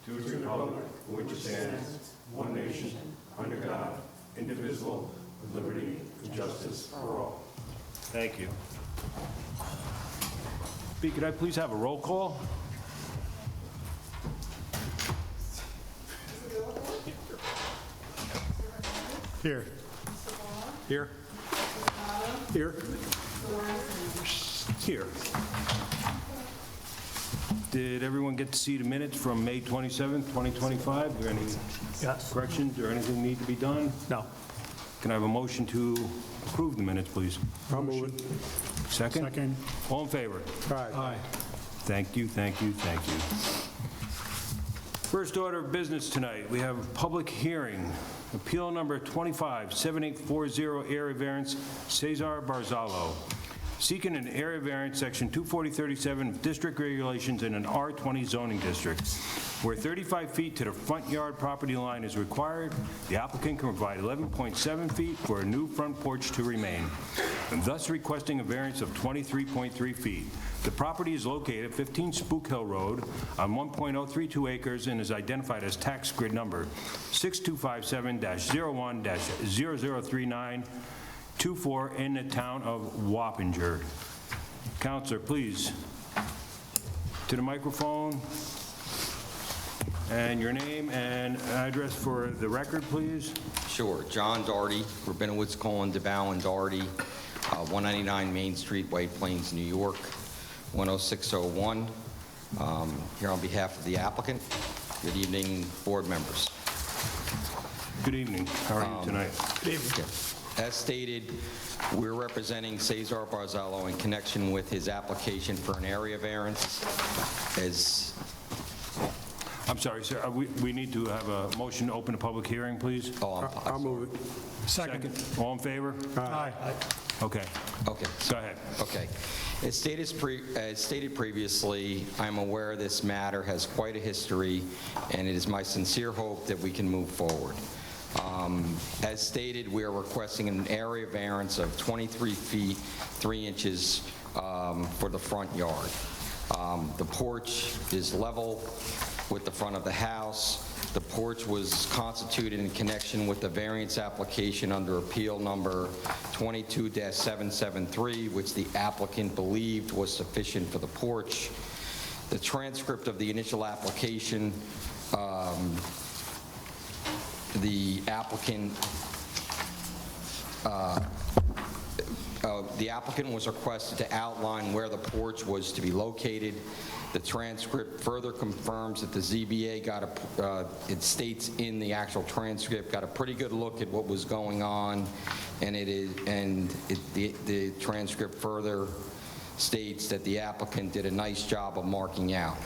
to the republic for which it stands, one nation, under God, indivisible, with liberty and justice for all. Thank you. B, could I please have a roll call? Here. Here. Here. Here. Did everyone get to see the minutes from May 27th, 2025? Are there any Yes. corrections or anything need to be done? No. Can I have a motion to approve the minutes, please? I'll move it. Second? Second. All in favor? Aye. Thank you, thank you, thank you. First order of business tonight, we have a public hearing. Appeal number 25-7840, area variance, Cesar Barzalo. Seeking an area variance, section 24037 of district regulations in an R20 zoning district, where 35 feet to the front yard property line is required. The applicant can provide 11.7 feet for a new front porch to remain, and thus requesting a variance of 23.3 feet. The property is located at 15 Spook Hill Road on 1.032 acres and is identified as tax grid number 6257-01-003924 in the town of Wappinger. Counselor, please, to the microphone. And your name and address for the record, please. Sure. John Doherty, Rabinowitz, Colin, DeBow, and Doherty, 199 Main Street, White Plains, New York, 10601. Here on behalf of the applicant. Good evening, board members. Good evening. How are you tonight? Good evening. As stated, we're representing Cesar Barzalo in connection with his application for an area variance. I'm sorry, sir. We need to have a motion to open a public hearing, please. I'll move it. Second. All in favor? Aye. Okay. Okay. Go ahead. Okay. As stated previously, I'm aware this matter has quite a history, and it is my sincere hope that we can move forward. As stated, we are requesting an area variance of 23 feet, 3 inches for the front yard. The porch is level with the front of the house. The porch was constituted in connection with the variance application under appeal number 22-773, which the applicant believed was sufficient for the porch. The transcript of the initial application, the applicant was requested to outline where the porch was to be located. The transcript further confirms that the ZBA it states in the actual transcript, got a pretty good look at what was going on, and the transcript further states that the applicant did a nice job of marking out.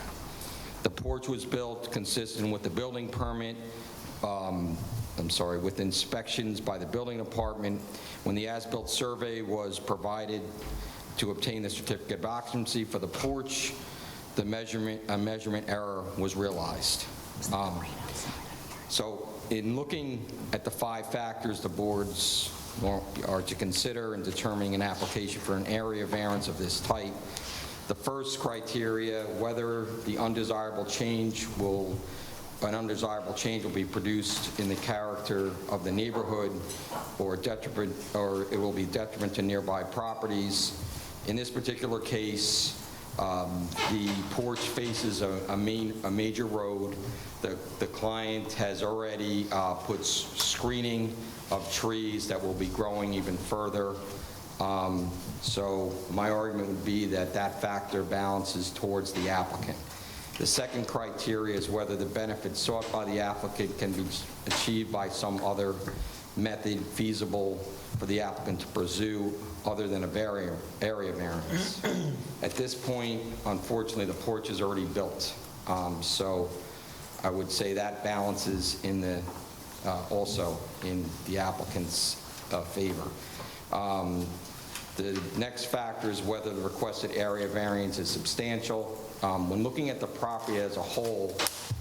The porch was built consistent with the building permit, with inspections by the building department. When the as-built survey was provided to obtain the certificate of occupancy for the porch, a measurement error was realized. So in looking at the 5 factors the boards are to consider in determining an application for an area variance of this type, the first criteria, whether the undesirable change will be produced in the character of the neighborhood or it will be detriment to nearby properties. In this particular case, the porch faces a major road. The client has already put screening of trees that will be growing even further. So my argument would be that factor balances towards the applicant. The second criteria is whether the benefits sought by the applicant can be achieved by some other method feasible for the applicant to pursue other than a area variance. At this point, unfortunately, the porch is already built. So I would say that balances also in the applicant's favor. The next factor is whether the requested area variance is substantial. When looking at the property as a whole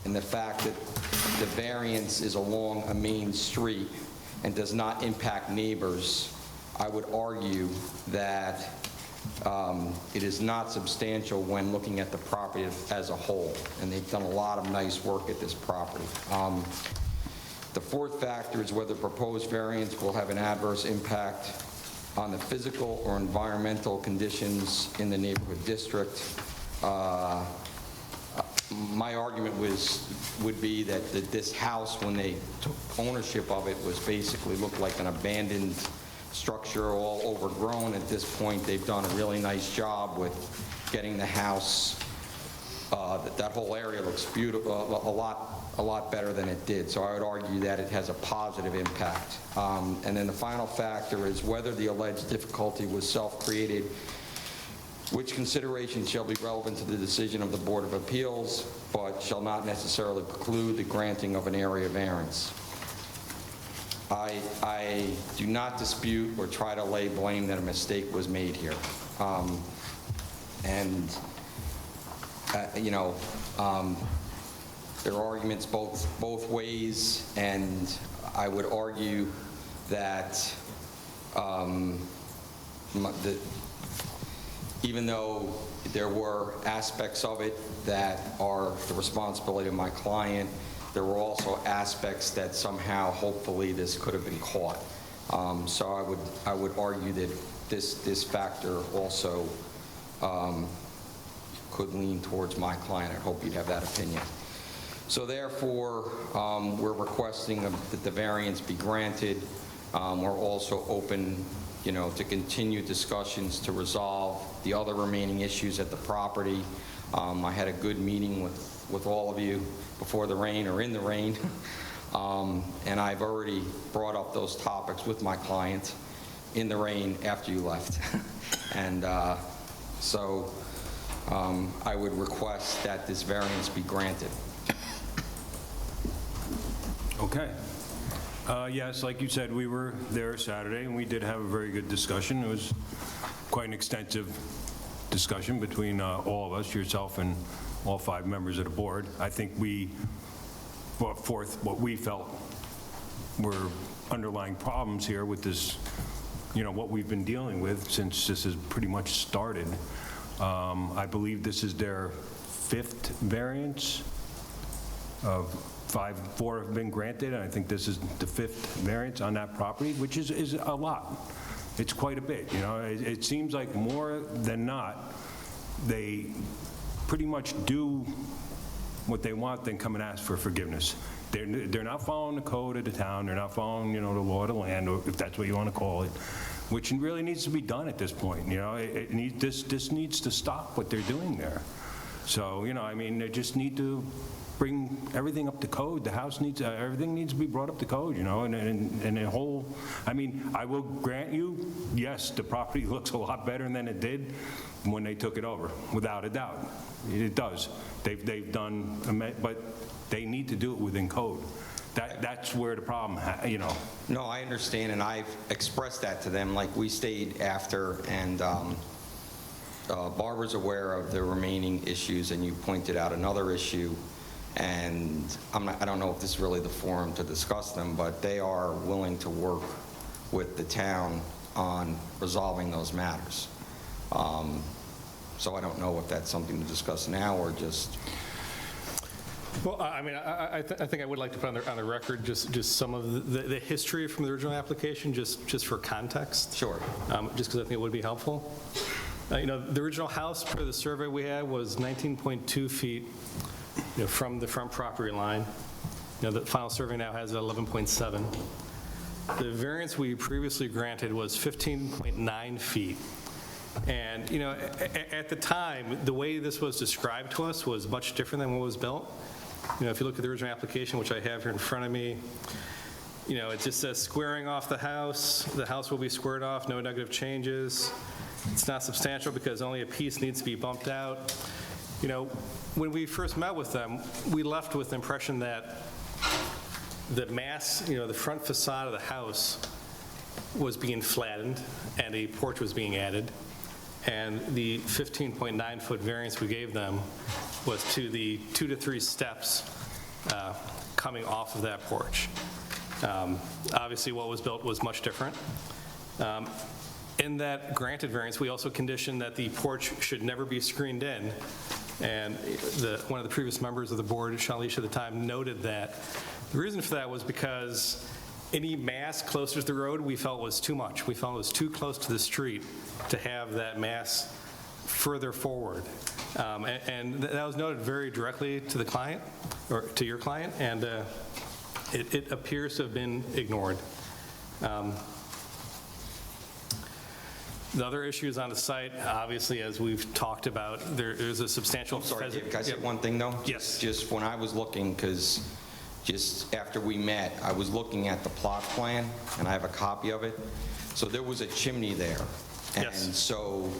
and the fact that the variance is along a main street and does not impact neighbors, I would argue that it is not substantial when looking at the property as a whole, and they've done a lot of nice work at this property. The fourth factor is whether proposed variance will have an adverse impact on the physical or environmental conditions in the neighborhood district. My argument would be that this house, when they took ownership of it, was basically looked like an abandoned structure, all overgrown. At this point, they've done a really nice job with getting the house, that whole area looks beautiful, a lot better than it did. So I would argue that it has a positive impact. And then the final factor is whether the alleged difficulty was self-created, which consideration shall be relevant to the decision of the Board of Appeals, but shall not necessarily preclude the granting of an area variance. I do not dispute or try to lay blame that a mistake was made here. There are arguments both ways, and I would argue that even though there were aspects of it that are the responsibility of my client, there were also aspects that somehow, hopefully, this could have been caught. So I would argue that this factor also could lean towards my client. I hope you'd have that opinion. So therefore, we're requesting that the variance be granted. We're also open, to continue discussions to resolve the other remaining issues at the property. I had a good meeting with all of you before the rain or in the rain, and I've already brought up those topics with my client in the rain after you left. And so I would request that this variance be granted. Okay. Yes, like you said, we were there Saturday, and we did have a very good discussion. It was quite an extensive discussion between all of us, yourself and all 5 members of the board. I think we brought forth what we felt were underlying problems here with this, what we've been dealing with since this has pretty much started. I believe this is their 5th variance of 4 have been granted, and I think this is the 5th variance on that property, which is a lot. It's quite a bit, It seems like more than not, they pretty much do what they want, then come and ask for forgiveness. They're not following the code of the town. They're not following, the law of the land, or if that's what you want to call it, which really needs to be done at this point. This needs to stop what they're doing there. So, they just need to bring everything up to code. The house needs, everything needs to be brought up to code, and the whole, I will grant you, yes, the property looks a lot better than it did when they took it over, without a doubt. It does. They've done, but they need to do it within code. That's where the problem, No, I understand, and I've expressed that to them. Like, we stayed after, and Barbara's aware of the remaining issues, and you pointed out another issue. And I don't know if this is really the forum to discuss them, but they are willing to work with the town on resolving those matters. So I don't know if that's something to discuss now or just... Well, I think I would like to put on the record just some of the history from the original application, just for context. Sure. Just because I think it would be helpful. The original house per the survey we had was 19.2 feet from the front property line. The final survey now has 11.7. The variance we previously granted was 15.9 feet. And, at the time, the way this was described to us was much different than what was built. If you look at the original application, which I have here in front of me, it just says squaring off the house will be squared off, no negative changes. It's not substantial because only a piece needs to be bumped out. When we first met with them, we left with the impression that the mass, the front facade of the house was being flattened and a porch was being added. And the 15.9-foot variance we gave them was to the 2 to 3 steps coming off of that porch. Obviously, what was built was much different. In that granted variance, we also conditioned that the porch should never be screened in. And one of the previous members of the board, Shalish at the time, noted that the reason for that was because any mass closer to the road we felt was too much. We felt it was too close to the street to have that mass further forward. And that was noted very directly to the client, or to your client, and it appears to have been ignored. The other issues on the site, obviously, as we've talked about, there's a substantial... Sorry, Dave, can I say one thing, though? Yes. Just when I was looking, because just after we met, I was looking at the plot plan, and I have a copy of it. So there was a chimney there. Yes. And so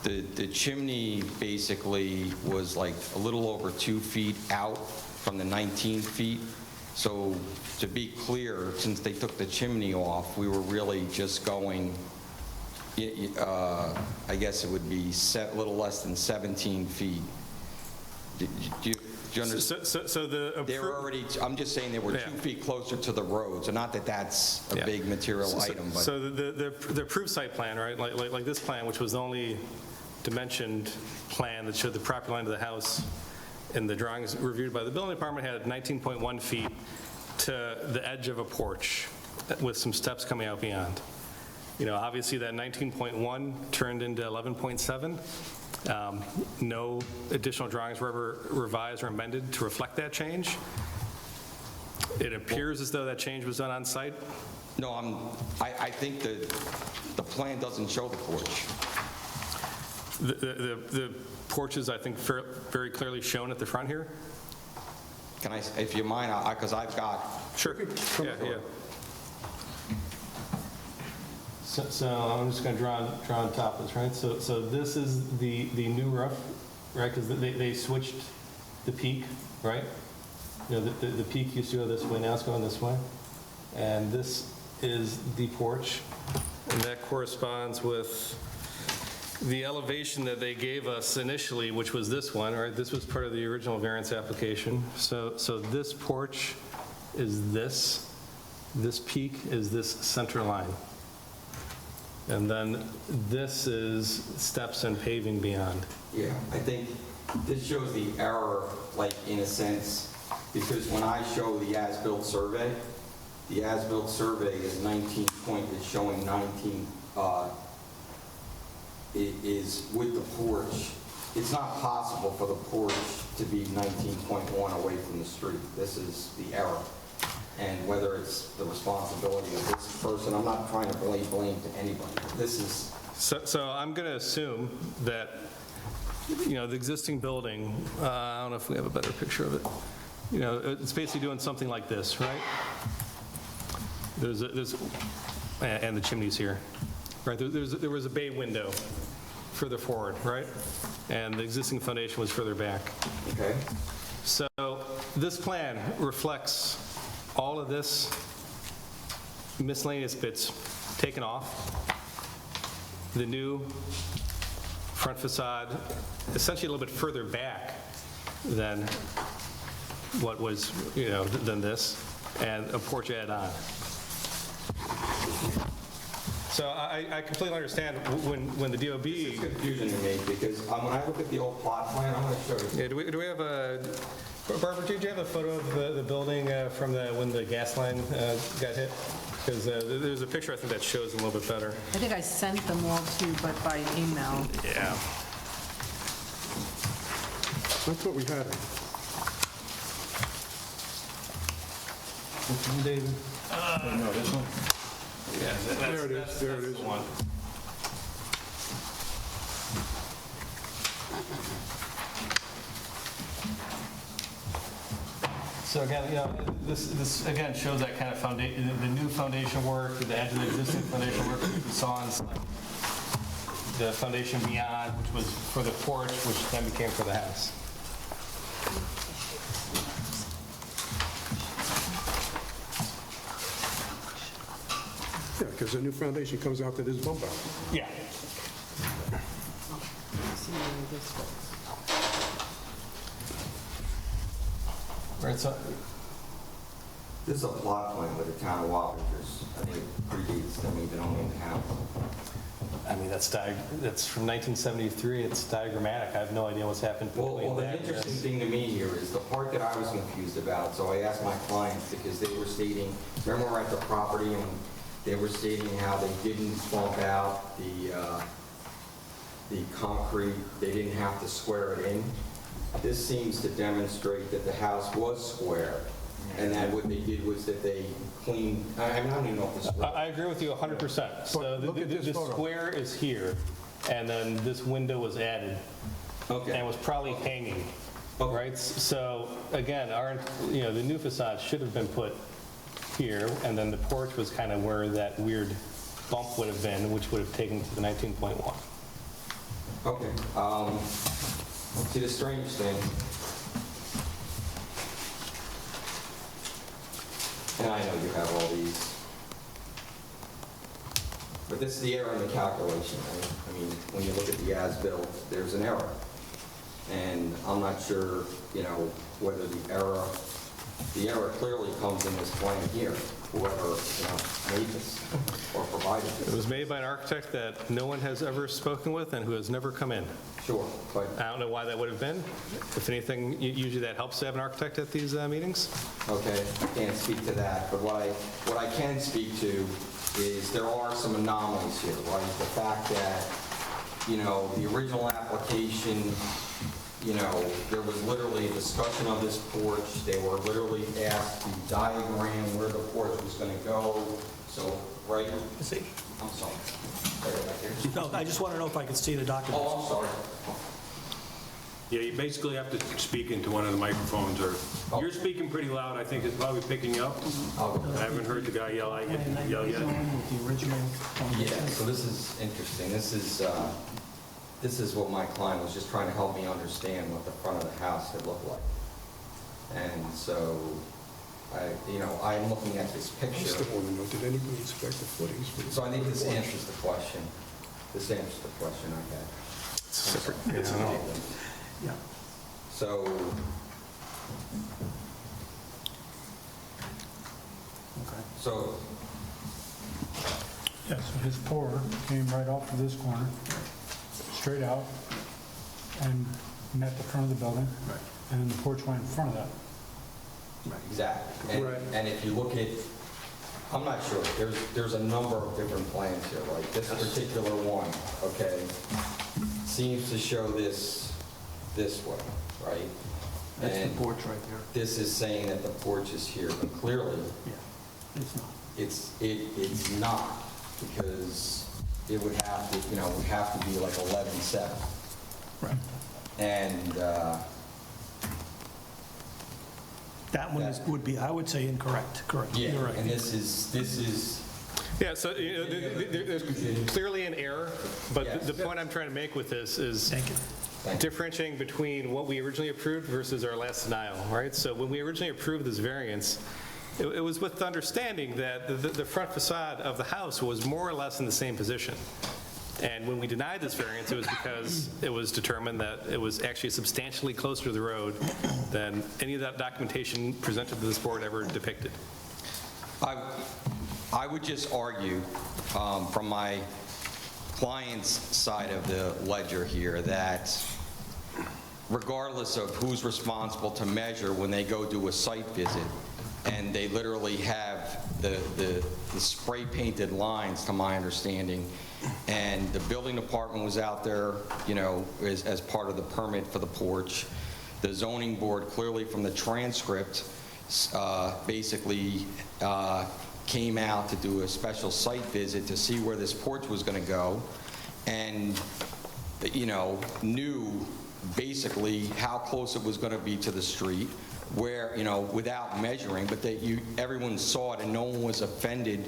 the chimney basically was like a little over 2 feet out from the 19 feet. So to be clear, since they took the chimney off, we were really just going, I guess it would be a little less than 17 feet. Do you understand? So the... They were already, I'm just saying they were 2 feet closer to the road, so not that that's a big material item, but... So the approved site plan, right, like this plan, which was the only dimensioned plan that showed the property line of the house, and the drawings reviewed by the building department had 19.1 feet to the edge of a porch with some steps coming out beyond. You know, obviously that 19.1 turned into 11.7. No additional drawings were ever revised or amended to reflect that change. It appears as though that change was done on site. No, I think the plan doesn't show the porch. The porch is, I think, very clearly shown at the front here. Can I, if you mind, because I've got... Sure. Yeah. So I'm just going to draw on top of this, right? So this is the new roof, right? Because they switched the peak, right? You know, the peak used to go this way, now it's going this way. And this is the porch, and that corresponds with the elevation that they gave us initially, which was this one, right? This was part of the original variance application. So this porch is this peak is this center line. And then this is steps and paving beyond. Yeah, I think this shows the error, like, in a sense, because when I show the as-built survey, the as-built survey is 19 point, is showing 19, is with the porch. It's not possible for the porch to be 19.1 away from the street. This is the error. And whether it's the responsibility of this person, I'm not trying to blame to anybody. This is... So I'm going to assume that, you know, the existing building, I don't know if we have a better picture of it. You know, it's basically doing something like this, right? And the chimney's here, right? There was a bay window further forward, right? And the existing foundation was further back. Okay. So this plan reflects all of this miscellaneous bits taken off, the new front facade, essentially a little bit further back than what was, you know, than this, and a porch added on. So I completely understand when the DOB... It's confusing to me, because when I look at the old plot plan, I'm going to show you. Yeah, do we have a... Barbara, did you have a photo of the building from when the gas line got hit? Because there's a picture, I think, that shows them a little bit better. I think I sent them all to you, but by email. Yeah. That's what we had. Which one, David? No, this one? Yeah, There it is, there it is. One. So again, you know, this again shows that kind of foundation, the new foundation work, the edge of the existing foundation work we saw on site. The foundation beyond, which was for the porch, which then became for the house. Yeah, because the new foundation comes out to this bump out. Yeah. Right, so This is a plot plan with the town of Wappingers. I think it predates them even owning the house. I mean, that's from 1973, it's diagrammatic, I have no idea what's happened Well, between the that and interesting this. thing to me here is the part that I was confused about, so I asked my clients, because they were stating, remember we're at the property, and they were stating how they didn't bump out the concrete, they didn't have to square it in. This seems to demonstrate that the house was square, and that what they did was that they cleaned, I don't even know if this is right. I agree with you 100%. So But look at this the photo. square is here, and then this window was added, Okay. and was probably hanging, Okay. right? So again, the new facade should have been put here, and then the porch was kind of where that weird bump would have been, which would have taken to the 19.1. Okay. See, the strange thing, and I know you have all these, but this is the error in the calculation, right? I mean, when you look at the as-built, there's an error. And I'm not sure, whether the error clearly comes in this plan here, whoever, made this or provided It this. was made by an architect that no one has ever spoken with and who has never come in. Sure, but, I don't know why that would have been. If anything, usually that helps to have an architect at these meetings. okay, I can't speak to that, but what I can speak to is there are some anomalies here, right? The fact that, the original application, there was literally a discussion of this porch. They were literally asked to diagram where the porch was going to go. So, right? See? I'm sorry. Right back here. No, I just want to know if I could see the document. Oh, I'm sorry. Yeah, you basically have to speak into one of the microphones, or, you're speaking pretty loud, I think it's probably picking up. I haven't heard the guy yell yet. With the original. Yeah, so this is interesting. This is what my client was just trying to help me understand what the front of the house had looked like. And so, I'm looking at this I picture. still want to know, did anybody inspect the footings for this? So I think this answers the question. This answers the question I had. Yeah. So, Okay. so, Yeah, so his pour came right off of this corner, straight out, and met the front of the building. And the porch went in front of that. exactly. And if you look at, I'm not sure, there's a number of different plans here, like this particular one, okay, seems to show this way, right? That's the And porch right there. this is saying that the porch is here, but clearly, Yeah, it's not. it's not, because it would have to, would have to be like 11/7. Right. And, That one would be, I would say, incorrect. Correct. yeah, You're right. and this is, Yeah, so there's clearly an error, but the point I'm trying to make with this is Thank you. differentiating between what we originally approved versus our last denial, right? So when we originally approved this variance, it was with the understanding that the front facade of the house was more or less in the same position. And when we denied this variance, it was because it was determined that it was actually substantially closer to the road than any of that documentation presented to this board ever depicted. I would just argue from my client's side of the ledger here that regardless of who's responsible to measure when they go do a site visit, and they literally have the spray painted lines, to my understanding, and the building department was out there, as part of the permit for the porch. The zoning board, clearly from the transcript, basically came out to do a special site visit to see where this porch was going to go, and, knew basically how close it was going to be to the street, where, without measuring, but that everyone saw it and no one was offended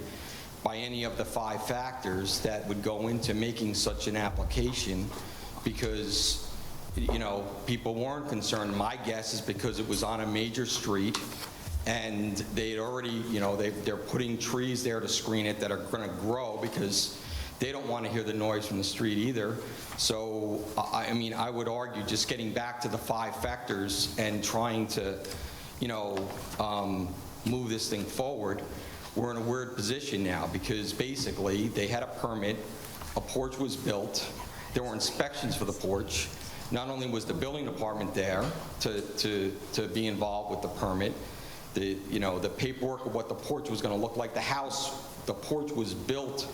by any of the 5 factors that would go into making such an application, because, people weren't concerned. My guess is because it was on a major street, and they'd already, they're putting trees there to screen it that are going to grow, because they don't want to hear the noise from the street either. So, I would argue, just getting back to the 5 factors and trying to, move this thing forward, we're in a weird position now, because basically they had a permit a porch was built, there were inspections for the porch. Not only was the building department there to be involved with the permit, the paperwork of what the porch was going to look like, the porch was built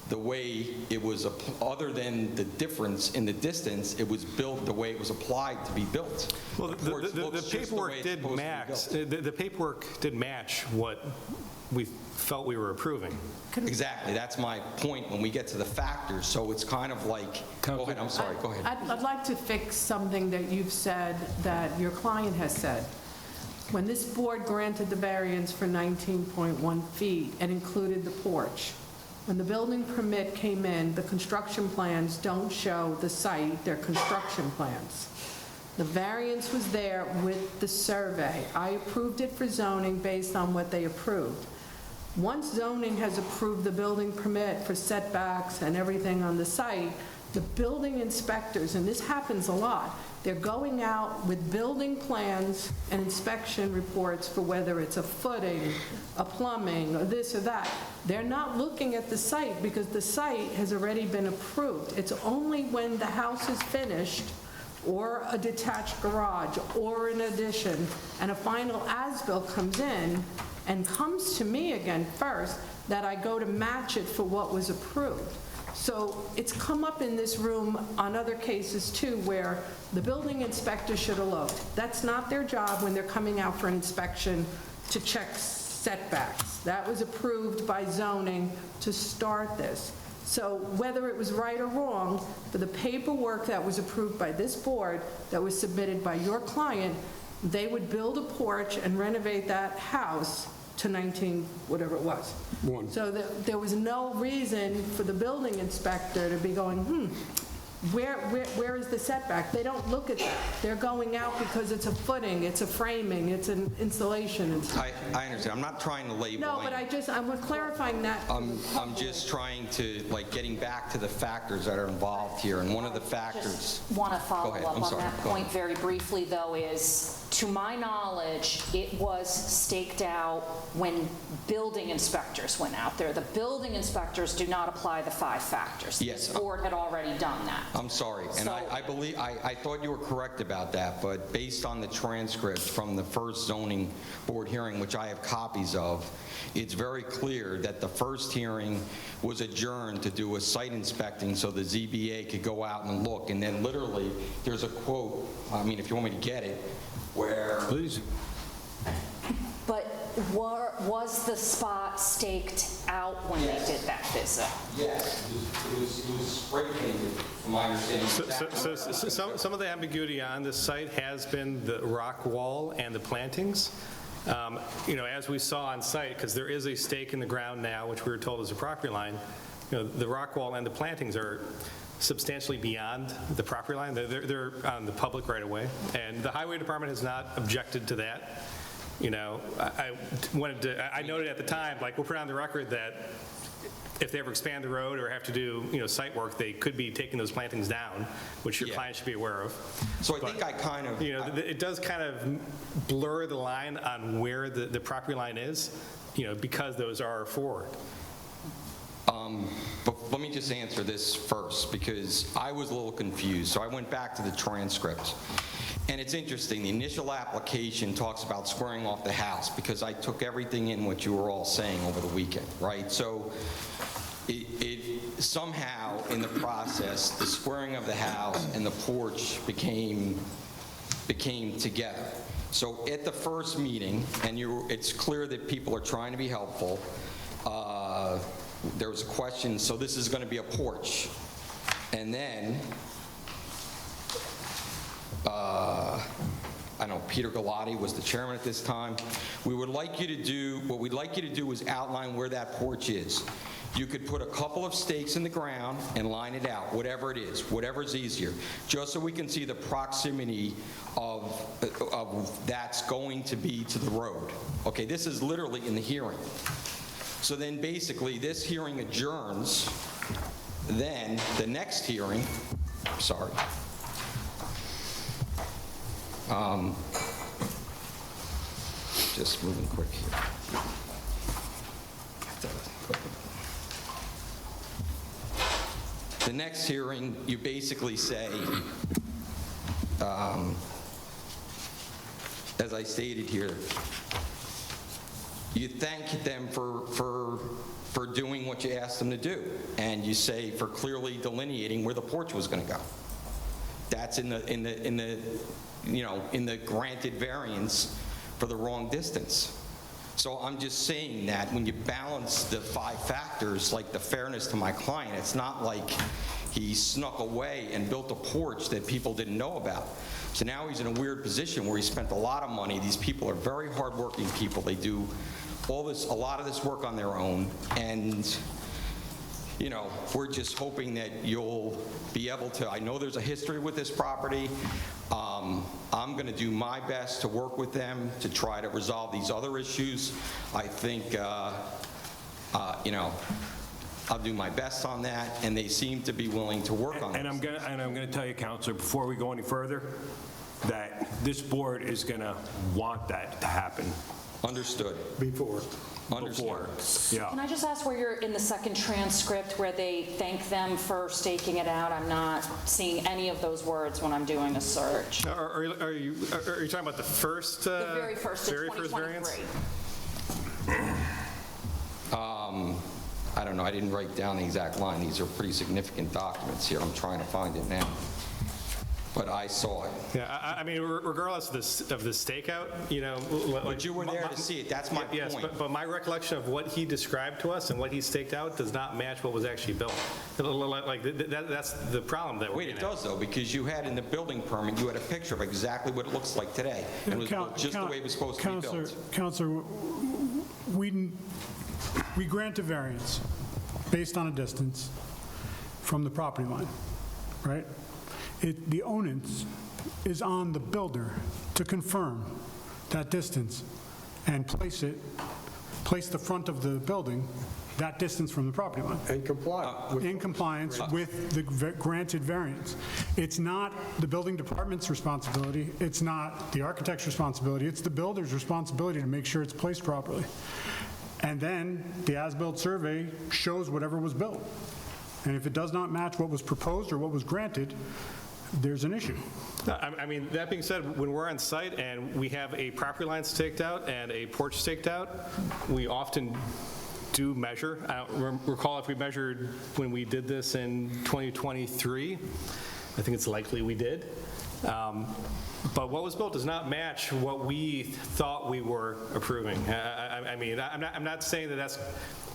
the way it was, other than the difference in the distance, it was built the way it was applied to be built. Well, The porch the looks just the way paperwork it's did supposed to be match, built. the paperwork did match what we felt we were approving. Exactly, that's my point when we get to the factors, so it's kind of like, go ahead, I'm sorry, go ahead. I'd like to fix something that you've said, that your client has said. When this board granted the variance for 19.1 feet and included the porch, when the building permit came in, the construction plans don't show the site, they're construction plans. The variance was there with the survey. I approved it for zoning based on what they approved. Once zoning has approved the building permit for setbacks and everything on the site, the building inspectors, and this happens a lot, they're going out with building plans and inspection reports for whether it's a footing, a plumbing, or this or that. They're not looking at the site because the site has already been approved. It's only when the house is finished, or a detached garage, or an addition, and a final as-built comes in and comes to me again first, that I go to match it for what was approved. So it's come up in this room on other cases too, where the building inspector should have looked. That's not their job when they're coming out for an inspection to check setbacks. That was approved by zoning to start this. So whether it was right or wrong, for the paperwork that was approved by this board, that was submitted by your client, they would build a porch and renovate that house to 19, whatever it was. One. So there was no reason for the building inspector to be going, where is the setback? They don't look at that. They're going out because it's a footing, it's a framing, it's an insulation and stuff. I understand, I'm not trying to label. No, but I'm clarifying that. I'm just trying to, like, getting back to the factors that are involved here, and one of the factors. Just want to follow Go ahead, up I'm on sorry, that go point ahead. very briefly, though, is, to my knowledge, it was staked out when building inspectors went out there. The building inspectors do not apply the 5 factors. Yes. This board had already done that. I'm sorry, and So- I believe, I thought you were correct about that, but based on the transcript from the first zoning board hearing, which I have copies of, it's very clear that the first hearing was adjourned to do a site inspecting so the ZBA could go out and look, and then literally, there's a quote, I mean, if you want me to get it, where... Please. But was the spot staked out when they did that visit? Yes, it was spray painted, from my understanding. So some of the ambiguity on this site has been the rock wall and the plantings. As we saw on site, because there is a stake in the ground now, which we were told is a property line, the rock wall and the plantings are substantially beyond the property line. They're on the public right away, and the highway department has not objected to that. I noted at the time, like, we'll put on the record that if they ever expand the road or have to do, site work, they could be taking those plantings down, which your Yeah. client should be aware of. So I think I kind of... It does kind of blur the line on where the property line is, because those are forward. But let me just answer this first, because I was a little confused. So I went back to the transcript. And it's interesting, the initial application talks about squaring off the house, because I took everything in what you were all saying over the weekend, right? So it somehow, in the process, the squaring of the house and the porch became together. So at the first meeting, and it's clear that people are trying to be helpful, there was a question, so this is going to be a porch. And then, I know Peter Galati was the chairman at this time. What we'd like you to do is outline where that porch is. You could put a couple of stakes in the ground and line it out, whatever it is, whatever's easier, just so we can see the proximity of that's going to be to the road. Okay, this is literally in the hearing. So then basically, this hearing adjourns. Then the next hearing, sorry. Just moving quick here. The next hearing, you basically say, as I stated here, you thank them for doing what you asked them to do, and you say for clearly delineating where the porch was going to go. That's in the granted variance for the wrong distance. So I'm just saying that when you balance the 5 factors, like the fairness to my client, it's not like he snuck away and built a porch that people didn't know about. So now he's in a weird position where he spent a lot of money. These people are very hardworking people. They do a lot of this work on their own, and we're just hoping that you'll be able to, I know there's a history with this property. I'm going to do my best to work with them to try to resolve these other issues. I think, I'll do my best on that, and they seem to be willing to work on it. And I'm going to tell you, Counselor, before we go any further, that this board is going to want that to happen. Understood. Before. Understood. Yeah. Can I just ask where you're in the second transcript where they thank them for staking it out? I'm not seeing any of those words when I'm doing a search. Are you talking about the first? The very first, the very first variance? 2023. I don't know, I didn't write down the exact line. These are pretty significant documents here. I'm trying to find it now. But I saw it. Yeah, I mean, regardless of the stakeout, But you were there to see it, that's my point. Yes, but my recollection of what he described to us and what he staked out does not match what was actually built. That's the problem that we're Wait, it getting at. does though, because you had in the building permit, you had a picture of exactly what it looks like today. And it was built just the way it was supposed to be built. Counselor, we grant a variance based on a distance from the property line, right? The onus is on the builder to confirm that distance and place the front of the building that distance from the property line. And comply with. In compliance with the granted variance. It's not the building department's responsibility, it's not the architect's responsibility, it's the builder's responsibility to make sure it's placed properly. And then the as-built survey shows whatever was built. And if it does not match what was proposed or what was granted, there's an issue. I mean, that being said, when we're on site and we have a property line staked out and a porch staked out, we often do measure. I don't recall if we measured when we did this in 2023. I think it's likely we did. But what was built does not match what we thought we were approving. I mean, I'm not saying that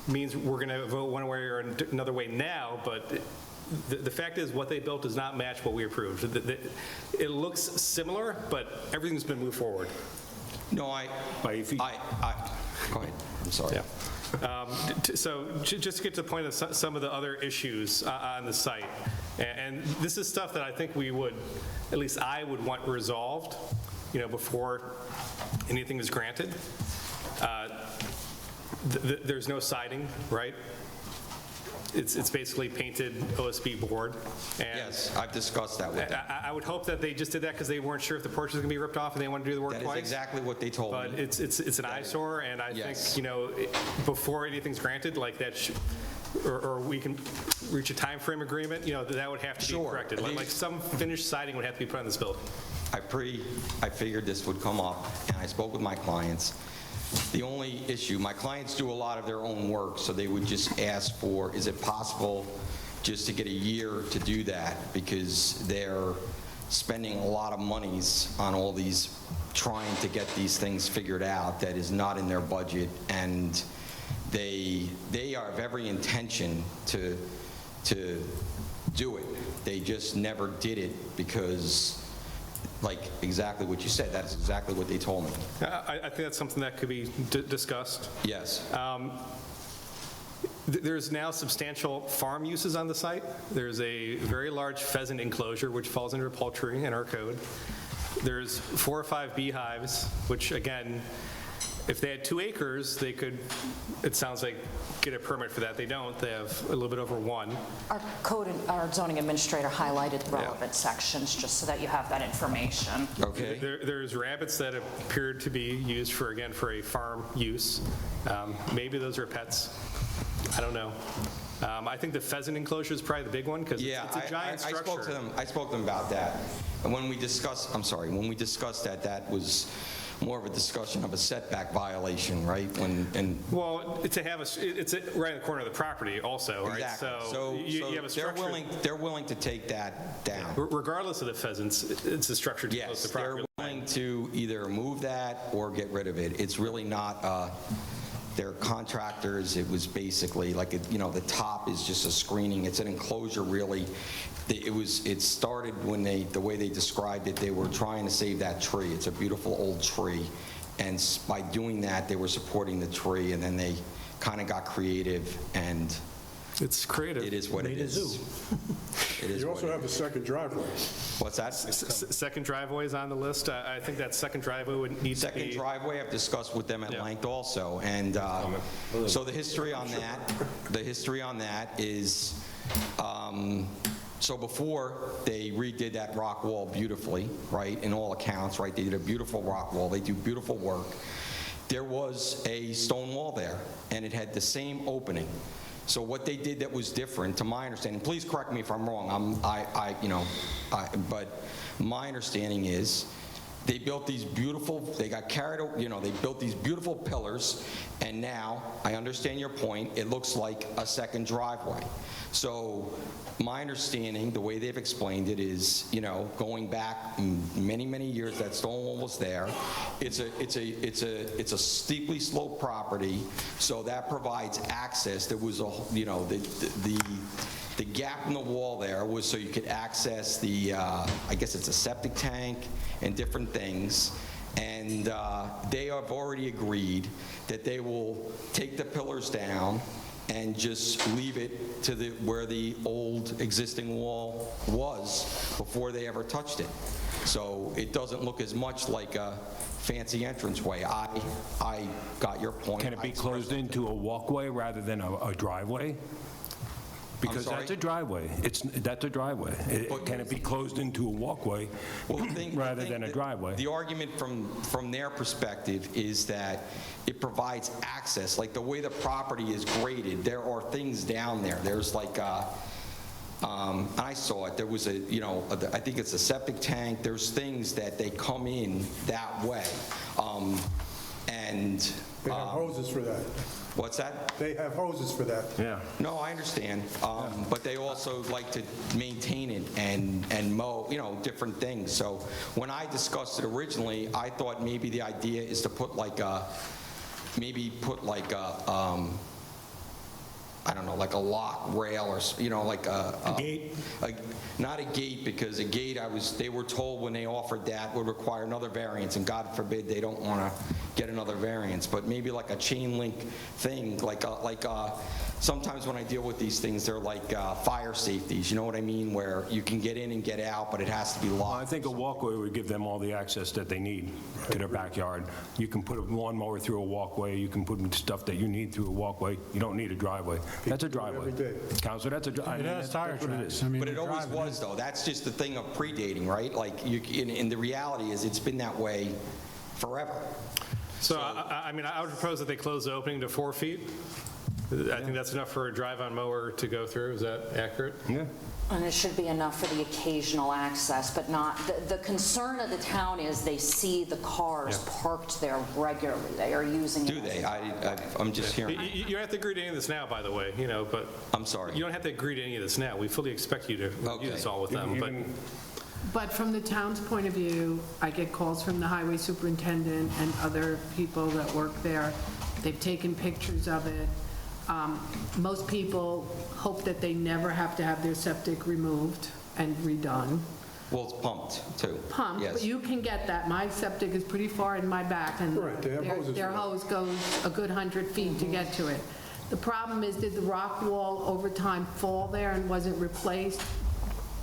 means we're going to vote one way or another way now, but the fact is what they built does not match what we approved. It looks similar, but everything's been moved forward. No, Go ahead, I'm sorry. Yeah. So just to get to the point of some of the other issues on the site, and this is stuff that I think we would, at least I would want resolved, before anything is granted. There's no siding, right? It's basically painted OSB board. And Yes, I've discussed that with them. I would hope that they just did that because they weren't sure if the porch was going to be ripped off and they wanted to do the work That twice. is exactly what they told But me. it's an eyesore, and I Yes. think, before anything's granted, like that, or we can reach a time frame agreement, that would have to be Sure. corrected. Like some finished siding would have to be put on this building. I figured this would come up, and I spoke with my clients. The only issue, my clients do a lot of their own work, so they would just ask for, is it possible just to get a year to do that? Because they're spending a lot of monies on all these, trying to get these things figured out that is not in their budget, and they are of every intention to do it. They just never did it because, like exactly what you said, that's exactly what they told me. I think that's something that could be discussed. Yes. There's now substantial farm uses on the site. There's a very large pheasant enclosure, which falls under poultry in our code. There's 4 or 5 beehives, which again, if they had 2 acres, they could, it sounds like, get a permit for that. They don't. They have a little bit over 1. Our zoning administrator highlighted the relevant sections, just so that you have that information. Okay. There's rabbits that appeared to be used for a farm use. Maybe those are pets. I don't know. I think the pheasant enclosure is probably the big one, because Yeah, it's a giant I spoke to structure. them, I spoke to them about that. And when we discussed, when we discussed that, that was more of a discussion of a setback violation, right? Well, to have it's right in the corner of the property also, right? Exactly. So you have a structure. They're willing to take that down. Regardless of the pheasants, it's a structure too close Yes, to the property. they're willing to either move that or get rid of it. It's really not, they're contractors. It was basically like, the top is just a screening. It's an enclosure, really. It started when the way they described it, they were trying to save that tree. It's a beautiful old tree. And by doing that, they were supporting the tree, and then they kind of got creative, and It's creative. it is what it is. It is You what also it have the second driveway. is. What's that? Second driveway is on the list. I think that second driveway would need to Second be. driveway, I've discussed with them at Yeah. length also, and so the history on that is, so before, they redid that rock wall beautifully, right, in all accounts, right, they did a beautiful rock wall, they do beautiful work. There was a stone wall there, and it had the same opening. So what they did that was different, to my understanding, please correct me if I'm wrong, but my understanding is, they built these beautiful, they got carried, they built these beautiful pillars, and now, I understand your point, it looks like a second driveway. So my understanding, the way they've explained it is, going back many, many years, that stone wall was there. It's a steeply sloped property, so that provides access. There was the gap in the wall there was so you could access the, I guess it's a septic tank and different things. And they have already agreed that they will take the pillars down and just leave it to where the old existing wall was before they ever touched it. So it doesn't look as much like a fancy entranceway. I got your point. Can it be closed into a walkway rather than a driveway? Because sorry? that's a driveway. That's a driveway. Can it be closed into a walkway rather than a driveway? The argument from their perspective is that it provides access. Like the way the property is graded, there are things down there. There's like, I saw it, there was I think it's a septic tank. There's things that they come in that way. And They have hoses for that. what's that? They have hoses for that. Yeah. No, I understand, but they also like to maintain it and mow, different things. So when I discussed it originally, I thought maybe the idea is to put like a, I don't know, like a lock rail or, like a Gate? Not a gate, because a gate, they were told when they offered that would require another variance, and God forbid they don't want to get another variance, but maybe like a chain link thing, sometimes when I deal with these things, they're like fire safeties, you know what I mean, where you can get in and get out, but it has to be Well, I locked. think a walkway would give them all the access that they need to their backyard. You can put a lawnmower through a walkway, you can put stuff that you need through a walkway. You don't need a driveway. That's a driveway. every day. Counselor, that's a driveway. It has tire tracks. I mean, But it always drive it. was, though. That's just the thing of predating, right? Like, and the reality is, it's been that way forever. So, I would propose that they close the opening to 4 feet. I think that's enough for a drive-on mower to go through. Is that accurate? Yeah. And it should be enough for the occasional access, but not, the concern of the town is they see the cars parked there regularly. They are using it. Do they? I'm just hearing. You don't have to agree to any of this now, by the way, but. I'm sorry. You don't have to agree to any of this now. We fully expect you to review this all with them, but. But from the town's point of view, I get calls from the highway superintendent and other people that work there. They've taken pictures of it. Most people hope that they never have to have their septic removed and redone. Well, it's pumped, too. Pumped, Yes. but you can get that. My septic is pretty far in my back, and Right, they have hoses their for that. hose goes a good 100 feet to get to it. The problem is, did the rock wall over time fall there and wasn't replaced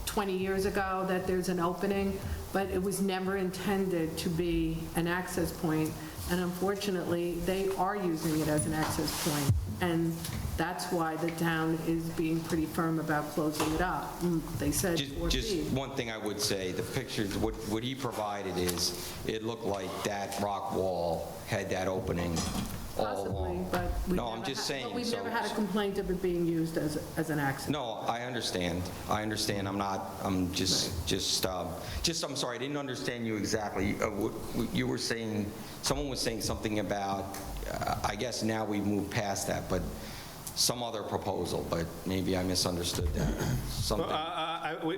20 years ago, that there's an opening? But it was never intended to be an access point, and unfortunately, they are using it as an access point. And that's why the town is being pretty firm about closing it up. They said 4 Just feet. one thing I would say, the pictures, what he provided is, it looked like that rock wall had that opening all Possibly, along. but we've No, I'm never just had- saying. But we've so- never had a complaint of it being used as an accident. No, I understand. I'm I'm sorry, I didn't understand you exactly. You were saying, someone was saying something about, I guess now we've moved past that, but some other proposal, but maybe I misunderstood that. Something.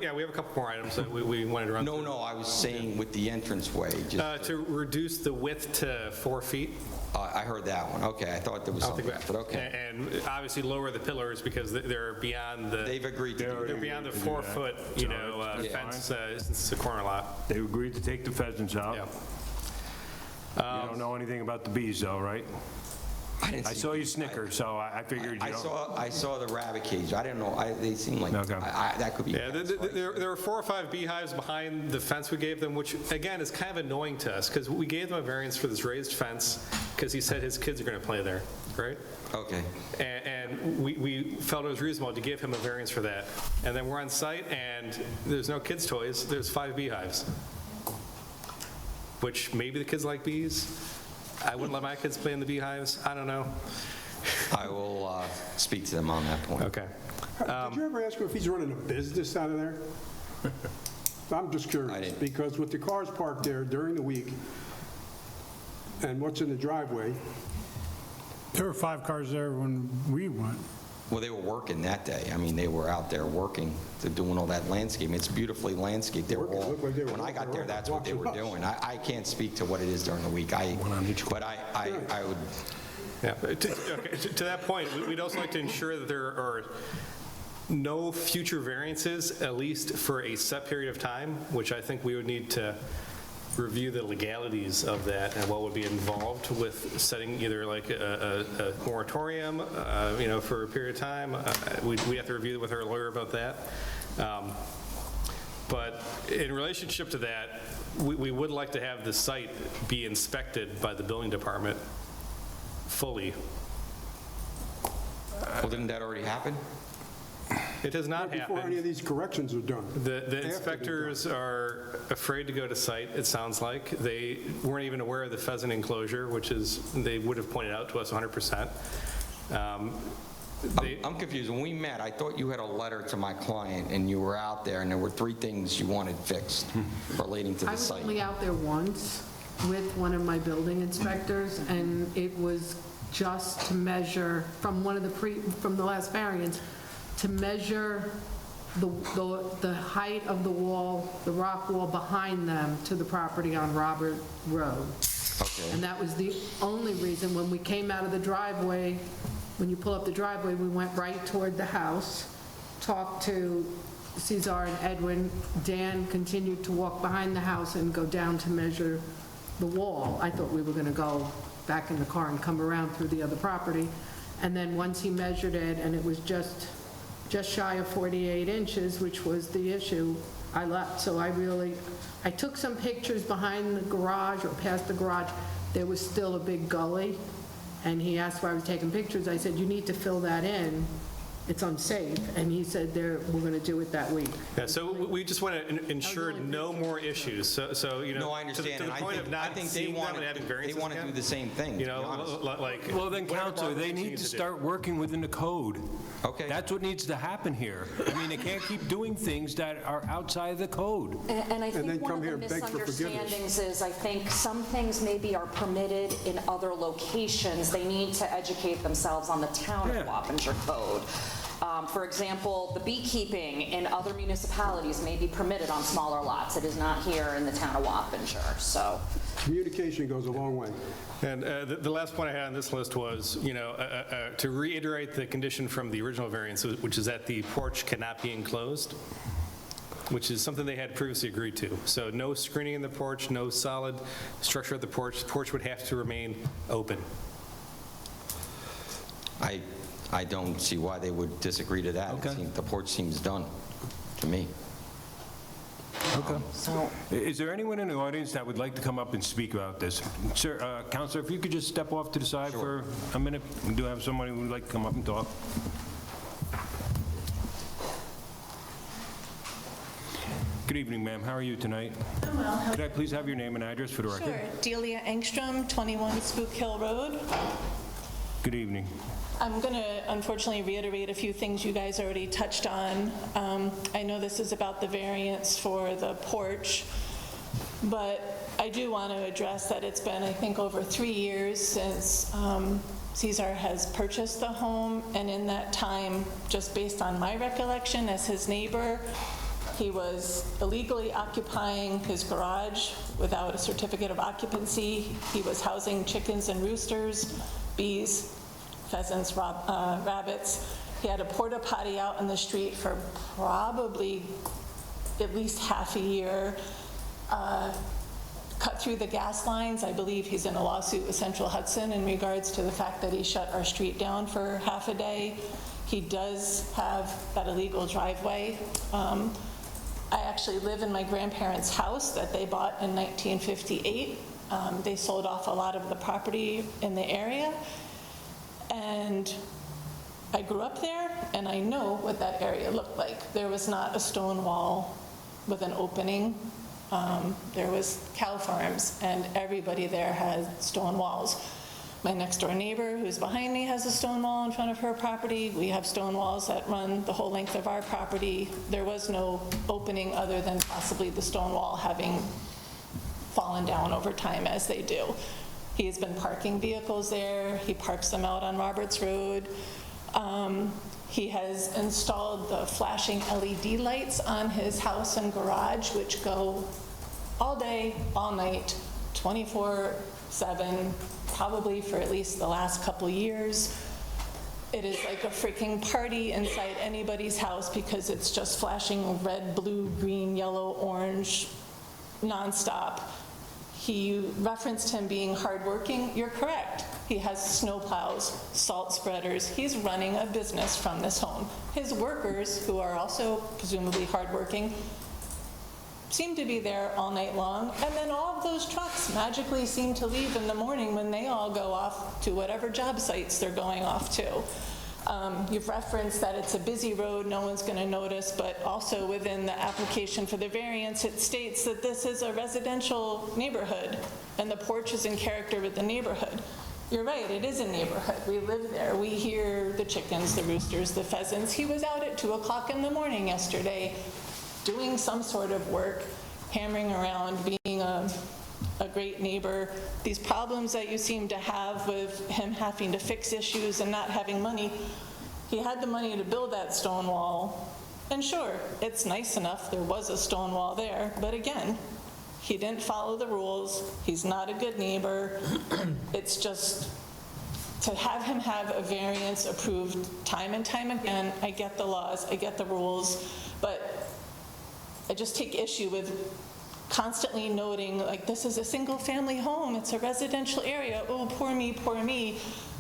Yeah, we have a couple more items that we wanted to run through. No, I was saying with the entranceway, just, To reduce the width to 4 feet. I heard that one. Okay, I thought there was I don't something, think but okay. And obviously lower the pillars because they're beyond the, They've agreed to do they're that. beyond the agreed to do 4-foot, that's fence, since it's a corner lot. They agreed to take the pheasants out. Yeah. You don't know anything about the bees, though, right? didn't I see- saw you snicker, so I figured you don't. I saw the rabbit cage. I didn't know, they seem like, Okay. that could be. Yeah, fenced, right? there were 4 or 5 beehives behind the fence we gave them, which, again, is kind of annoying to us, because we gave them a variance for this raised fence, because he said his kids are going to play there, right? Okay. And we felt it was reasonable to give him a variance for that. And then we're on site, and there's no kids' toys, there's 5 beehives. Which, maybe the kids like bees. I wouldn't let my kids play in the beehives, I don't know. I will speak to them on that point. Okay. Did you ever ask him if he's running a business out of there? I'm just I curious, didn't. because with the cars parked there during the week, and what's in the driveway, There were 5 cars there when we went. Well, they were working that day. I mean, they were out there working, they're doing all that landscaping. It's beautifully landscaped. They were Working. all, Looked like they were when I got there, working. that's what they were Watching us. doing. I can't speak to what it is during the week. But I would, Yeah, to that point, we'd also like to ensure that there are no future variances, at least for a set period of time, which I think we would need to review the legalities of that and what would be involved with setting either like a moratorium, for a period of time. We have to review with our lawyer about that. But in relationship to that, we would like to have the site be inspected by the building department fully. well, didn't that already happen? It has not before any happened. of these corrections are done. The inspectors are afraid to go to site, it sounds like. They weren't even aware of the pheasant enclosure, which is, they would have pointed out to us 100%. I'm confused. When we met, I thought you had a letter to my client, and you were out there, and there were 3 things you wanted fixed relating to I the was site. only out there once with one of my building inspectors, and it was just to measure, from from the last variance, to measure the height of the wall, the rock wall behind them to the property on Robert Road. Okay. And that was the only reason. When we came out of the driveway, when you pull up the driveway, we went right toward the house, talked to Cesar and Edwin. Dan continued to walk behind the house and go down to measure the wall. I thought we were going to go back in the car and come around through the other property. And then once he measured it, and it was just shy of 48 inches, which was the issue, I left. So I took some pictures behind the garage or past the garage. There was still a big gully, and he asked why I was taking pictures. I said, you need to fill that in. It's unsafe. And he said, we're going to do it that week. Yeah, so we just want to ensure only no more issues. So No, I understand. to the and point of I not think seeing them and having they variances want to do again. the same thing, to be honest. Like. Well, then, whatever Counselor, Barbara they thinks we need to do. start working within the code. Okay. That's what needs to happen here. I mean, they can't keep doing things that are outside of the code. And I then think one come of here the and beg for forgiveness. misunderstandings is, I think some things maybe are permitted in other locations. They need to educate themselves on the town of Yeah. Wappinger code. For example, the beekeeping in other municipalities may be permitted on smaller lots. It is not here in the town of Wappinger, so. Communication goes a long way. And the last point I had on this list was, to reiterate the condition from the original variance, which is that the porch cannot be enclosed, which is something they had previously agreed to. So no screening in the porch, no solid structure at the porch. The porch would have to remain open. I don't see why they would disagree to that. Okay. The porch seems done to me. Okay. So Is there anyone in the audience that would like to come up and speak about this? Sir, Counselor, if you could just step off to the side for a minute. We do have somebody who would like to come up and talk. Good evening, ma'am. How are you tonight? I'm well. Could I please have your name and address for the record? Sure. Delia Engstrom, 21 Spook Hill Road. Good evening. I'm going to unfortunately reiterate a few things you guys already touched on. I know this is about the variance for the porch, but I do want to address that it's been, I think, over 3 years since Cesar has purchased the home, and in that time, just based on my recollection as his neighbor, he was illegally occupying his garage without a certificate of occupancy. He was housing chickens and roosters, bees, pheasants, rabbits. He had a porta potty out in the street for probably at least half a year. Cut through the gas lines. I believe he's in a lawsuit with Central Hudson in regards to the fact that he shut our street down for half a day. He does have that illegal driveway. I actually live in my grandparents' house that they bought in 1958. They sold off a lot of the property in the area. And I grew up there, and I know what that area looked like. There was not a stone wall with an opening. There was cow farms, and everybody there had stone walls. My next door neighbor, who's behind me, has a stone wall in front of her property. We have stone walls that run the whole length of our property. There was no opening other than possibly the stone wall having fallen down over time, as they do. He has been parking vehicles there. He parks them out on Roberts Road. He has installed the flashing LED lights on his house and garage, which go all day, all night, 24/7, probably for at least the last couple years. It is like a freaking party inside anybody's house because it's just flashing red, blue, green, yellow, orange, nonstop. He referenced him being hardworking. You're correct. He has snowplows, salt spreaders. He's running a business from this home. His workers, who are also presumably hardworking, seem to be there all night long. And then all of those trucks magically seem to leave in the morning when they all go off to whatever job sites they're going off to. You've referenced that it's a busy road, no one's going to notice, but also within the application for the variance, it states that this is a residential neighborhood, and the porch is in character with the neighborhood. You're right, it is a neighborhood. We live there. We hear the chickens, the roosters, the pheasants. He was out at 2 o'clock in the morning yesterday doing some sort of work, hammering around, being a great neighbor. These problems that you seem to have with him having to fix issues and not having money, he had the money to build that stone wall. And sure, it's nice enough, there was a stone wall there, but again, he didn't follow the rules. He's not a good neighbor. It's just, to have him have a variance approved time and time again, I get the laws, I get the rules, but I just take issue with constantly noting, like, this is a single-family home, it's a residential area, oh, poor me,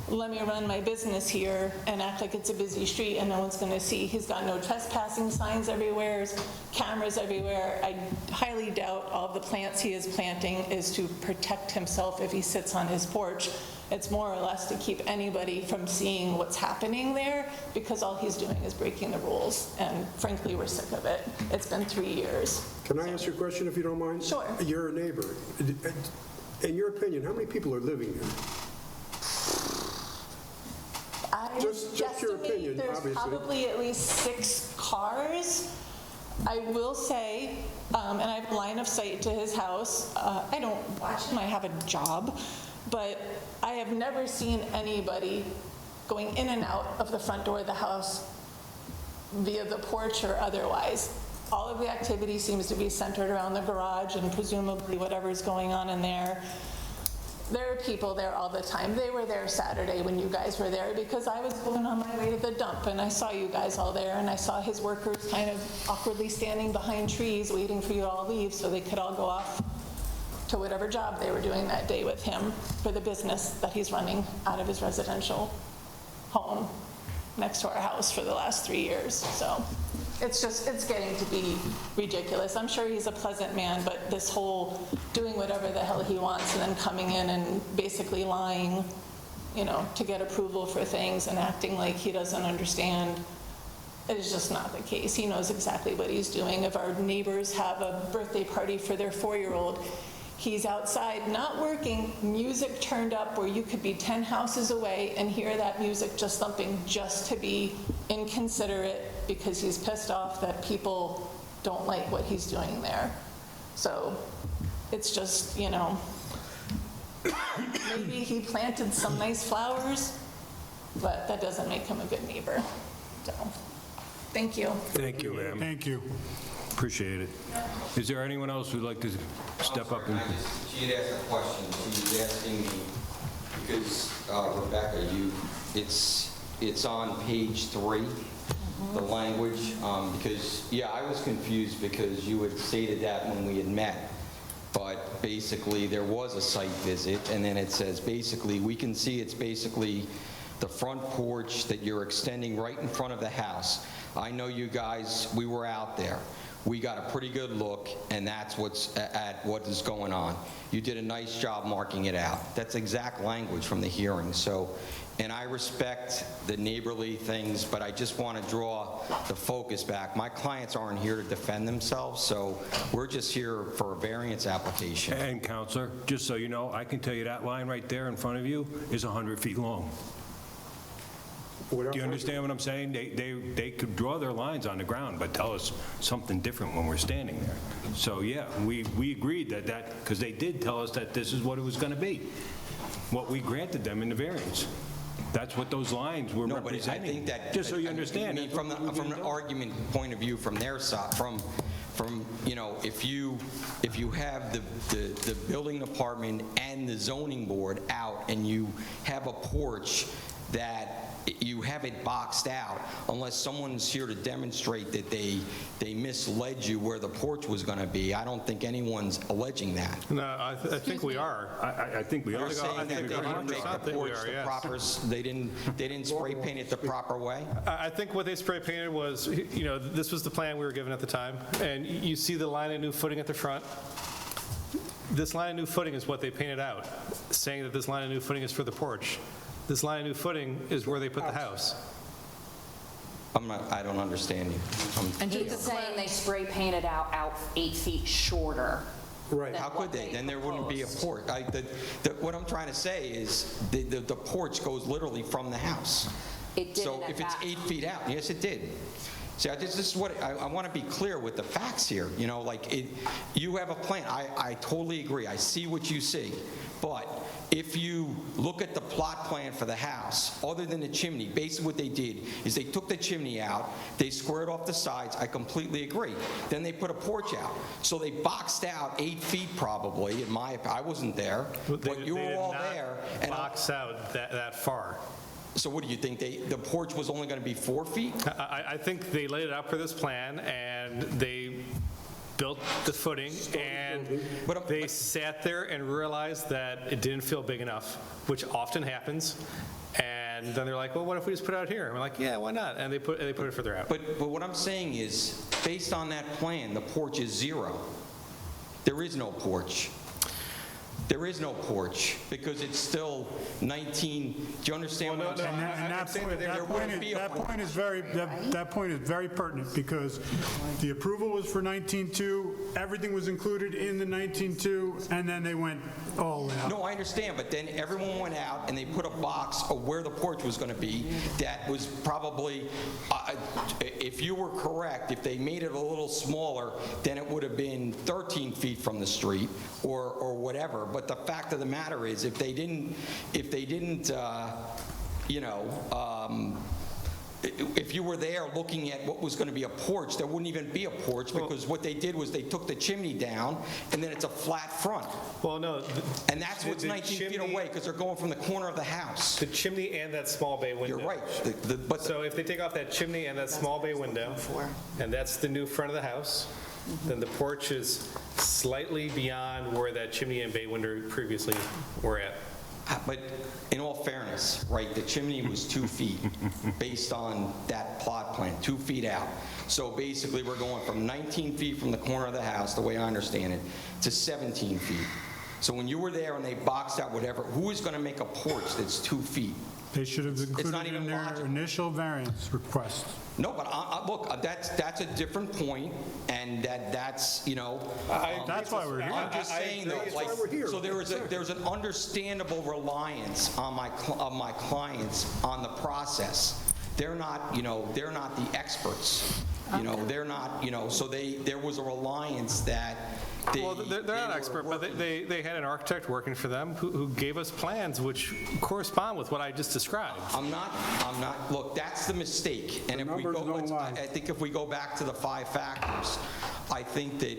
let me run my business here and act like it's a busy street and no one's going to see. He's got no trespassing signs everywhere, cameras everywhere. I highly doubt all of the plants he is planting is to protect himself if he sits on his porch. It's more or less to keep anybody from seeing what's happening there, because all he's doing is breaking the rules, and frankly, we're sick of it. It's been 3 years. Can I ask you a question, if you don't mind? Sure. You're a neighbor. In your opinion, how many people are living here? I Just your guesstimate opinion, there's obviously. probably at least 6 cars. I will say, and I have a line of sight to his house. I don't watch him, I have a job, but I have never seen anybody going in and out of the front door of the house via the porch or otherwise. All of the activity seems to be centered around the garage and presumably whatever's going on in there. There are people there all the time. They were there Saturday when you guys were there because I was going on my way to the dump and I saw you guys all there, and I saw his workers kind of awkwardly standing behind trees waiting for you to all leave so they could all go off to whatever job they were doing that day with him for the business that he's running out of his residential home next to our house for the last 3 years. So it's getting to be ridiculous. I'm sure he's a pleasant man, but this whole doing whatever the hell he wants and then coming in and basically lying, to get approval for things and acting like he doesn't understand, it is just not the case. He knows exactly what he's doing. If our neighbors have a birthday party for their 4-year-old, He's outside not working, music turned up where you could be 10 houses away and hear that music just thumping just to be inconsiderate because he's pissed off that people don't like what he's doing there. So it's just, you know, maybe he planted some nice flowers, but that doesn't make him a good neighbor. So, thank you. Thank you, ma'am. Thank you. Appreciate it. Is there anyone else who'd like to step up and... She had asked a question. She was asking me, because Rebecca, it's on page 3, the language, because, yeah, I was confused because you had stated that when we had met. But basically, there was a site visit, and then it says, basically, we can see it's basically the front porch that you're extending right in front of the house. I know you guys, we were out there. We got a pretty good look, and that's what is going on. You did a nice job marking it out. That's exact language from the hearing. So, and I respect the neighborly things, but I just want to draw the focus back. My clients aren't here to defend themselves, so we're just here for a variance application. And Counselor, just so you know, I can tell you that line right there in front of you is 100 feet long. Do you understand what I'm saying? They could draw their lines on the ground, but tell us something different when we're standing there. So, yeah, we agreed that, because they did tell us that this is what it was going to be, what we granted them in the variance. That's what those lines were No, but I representing. think that... Just so you understand. I mean, from an argument point of view from their side, from you know, if you have the building department and the zoning board out and you have a porch that you have it boxed out, unless someone's here to demonstrate that they misled you where the porch was going to be. I don't think anyone's alleging that. No, I think we are. I think we are. They're saying that they didn't make the porch the proper, they didn't spray paint it the proper way? I think what they spray painted was, you know, this was the plan we were given at the time, and you see the line of new footing at the front. This line of new footing is what they painted out, saying that this line of new footing is for the porch. This line of new footing is where they put the house. I don't understand you. He's saying they spray painted out 8 feet shorter. Right. How could they? Then there wouldn't be a porch. What I'm trying to say is the porch goes literally from the house. It did. So if it's 8 feet out, yes, it did. See, this is what I want to be clear with the facts here. You know, like you have a plan. I totally agree. I see what you see. But if you look at the plot plan for the house, other than the chimney, basically what they did is they took the chimney out, they squared off the sides. I completely agree. Then they put a porch out. So they boxed out 8 feet probably, in my opinion. I wasn't there, but you were all there. And box out that far. So what do you think? The porch was only going to be 4 feet? I think they laid it out for this plan, and they built the footing, and they sat there and realized that it didn't feel big enough, which often happens. And then they're like, well, what if we just put it out here? And we're like, yeah, why not? And they put it further out. But what I'm saying is, based on that plan, the porch is 0. There is no porch. There is no porch because it's still 19. Do you understand what I'm saying? And that point is very pertinent because the approval was for 19.2, everything was included in the 19.2, and then they went all out. No, I understand, but then everyone went out and they put a box of where the porch was going to be that was probably, if you were correct, if they made it a little smaller, then it would have been 13 feet from the street or whatever. But the fact of the matter is, if they didn't, if you were there looking at what was going to be a porch, there wouldn't even be a porch because what they did was they took the chimney down and then it's a flat front. Well, no. And that's what's 19 feet away because they're going from the corner of the house. The chimney and that small bay window. You're right. So if they take off that chimney and that small bay window, and that's the new front of the house, then the porch is slightly beyond where that chimney and bay window previously were at. But in all fairness, right, the chimney was 2 feet based on that plot plan, 2 feet out. So basically, we're going from 19 feet from the corner of the house, the way I understand it, to 17 feet. So when you were there and they boxed out whatever, who is going to make a porch that's 2 feet? They should have not included even in their logical. initial variance request. No, but look, that's a different point, and that's, you know. That's why we're here. I'm just saying though, like, so there's an understandable reliance on my clients on the process. They're not, you know, they're not the experts. You know, they're not, you know, so there was a reliance that they. Well, they're not were expert, but working. they had an architect working for them who gave us plans which correspond with what I just described. I'm not, look, that's the mistake. And if we numbers go, don't lie. I think if we go back to the 5 factors, I think that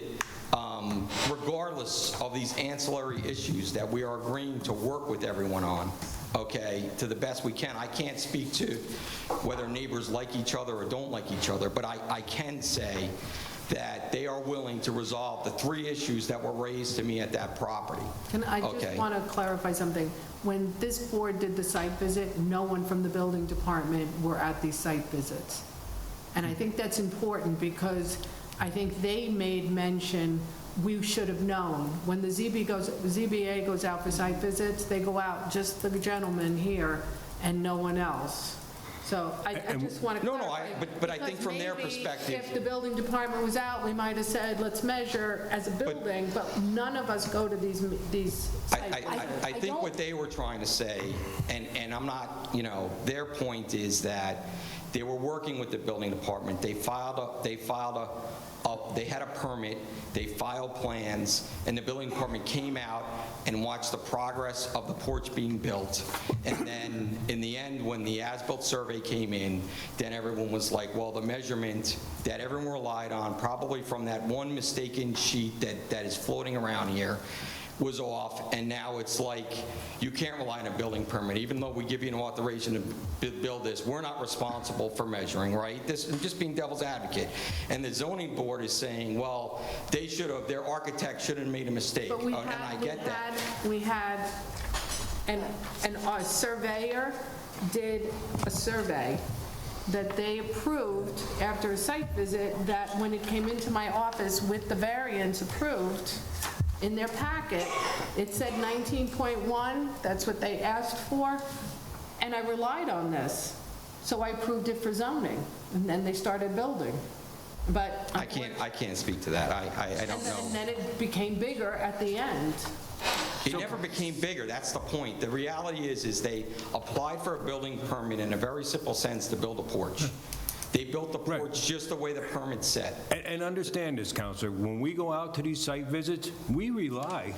regardless of these ancillary issues that we are agreeing to work with everyone on, okay, to the best we can. I can't speak to whether neighbors like each other or don't like each other, but I can say that they are willing to resolve the 3 issues that were raised to me at that property. Can I just Okay. want to clarify something? When this board did the site visit, no one from the building department were at these site visits. And I think that's important because I think they made mention, we should have known. When the ZBA goes out for site visits, they go out, just the gentleman here and no one else. So I just want to No, clarify. but I think from their Because perspective- maybe if the building department was out, we might have said, let's measure as a building, but none of us go to these site visits. I think what they were trying to say, and I'm not, you know, their point is that they were working with the building department. They had a permit, they filed plans, and the building department came out and watched the progress of the porch being built. And then, in the end, when the as-built survey came in, then everyone was like, well, the measurement that everyone relied on, probably from that one mistaken sheet that is floating around here, was off, and now it's like, you can't rely on a building permit. Even though we give you an authorization to build this, we're not responsible for measuring, right? I'm just being devil's advocate. And the zoning board is saying, well, they should have, their architect should have made a mistake. But And I get that. we had, and our surveyor did a survey that they approved after a site visit, that when it came into my office with the variance approved, in their packet, it said 19.1, that's what they asked for, and I relied on this. So I approved it for zoning, and then they started building. But I can't speak to that. I don't know. And then it became bigger at the end. It never became bigger, that's the point. The reality is they applied for a building permit in a very simple sense to build a porch. They built the porch just the way the permit said. And understand this, Counselor, when we go out to these site visits, we rely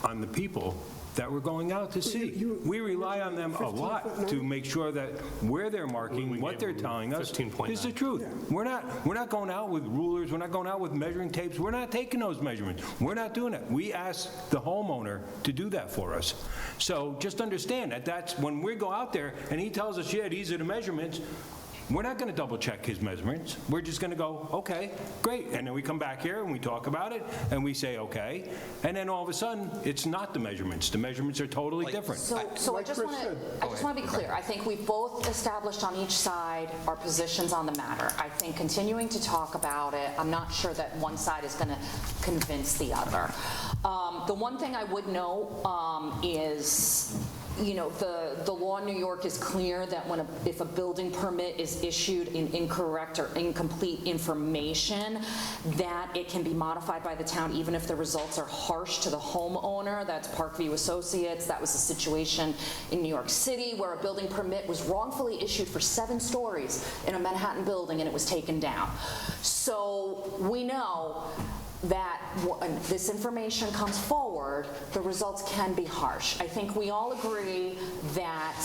on the people that we're going out to see. We rely on them a lot to make sure that where they're marking, what they're telling us 15.9. is the truth. We're not going out with rulers, we're not going out with measuring tapes, we're not taking those measurements. We're not doing it. We ask the homeowner to do that for us. So just understand that that's, when we go out there and he tells us, yeah, these are the measurements, we're not going to double-check his measurements. We're just going to go, okay, great. And then we come back here and we talk about it, and we say, okay. And then all of a sudden, it's not the measurements. The measurements are totally different. So I just want to be clear. I think we've both established on each side our positions on the matter. I think continuing to talk about it, I'm not sure that one side is going to convince the other. The one thing I would know is, you know, the law in New York is clear that if a building permit is issued in incorrect or incomplete information, that it can be modified by the town even if the results are harsh to the homeowner. That's Parkview Associates. That was a situation in New York City where a building permit was wrongfully issued for 7 stories in a Manhattan building and it was taken down. So we know that when this information comes forward, the results can be harsh. I think we all agree that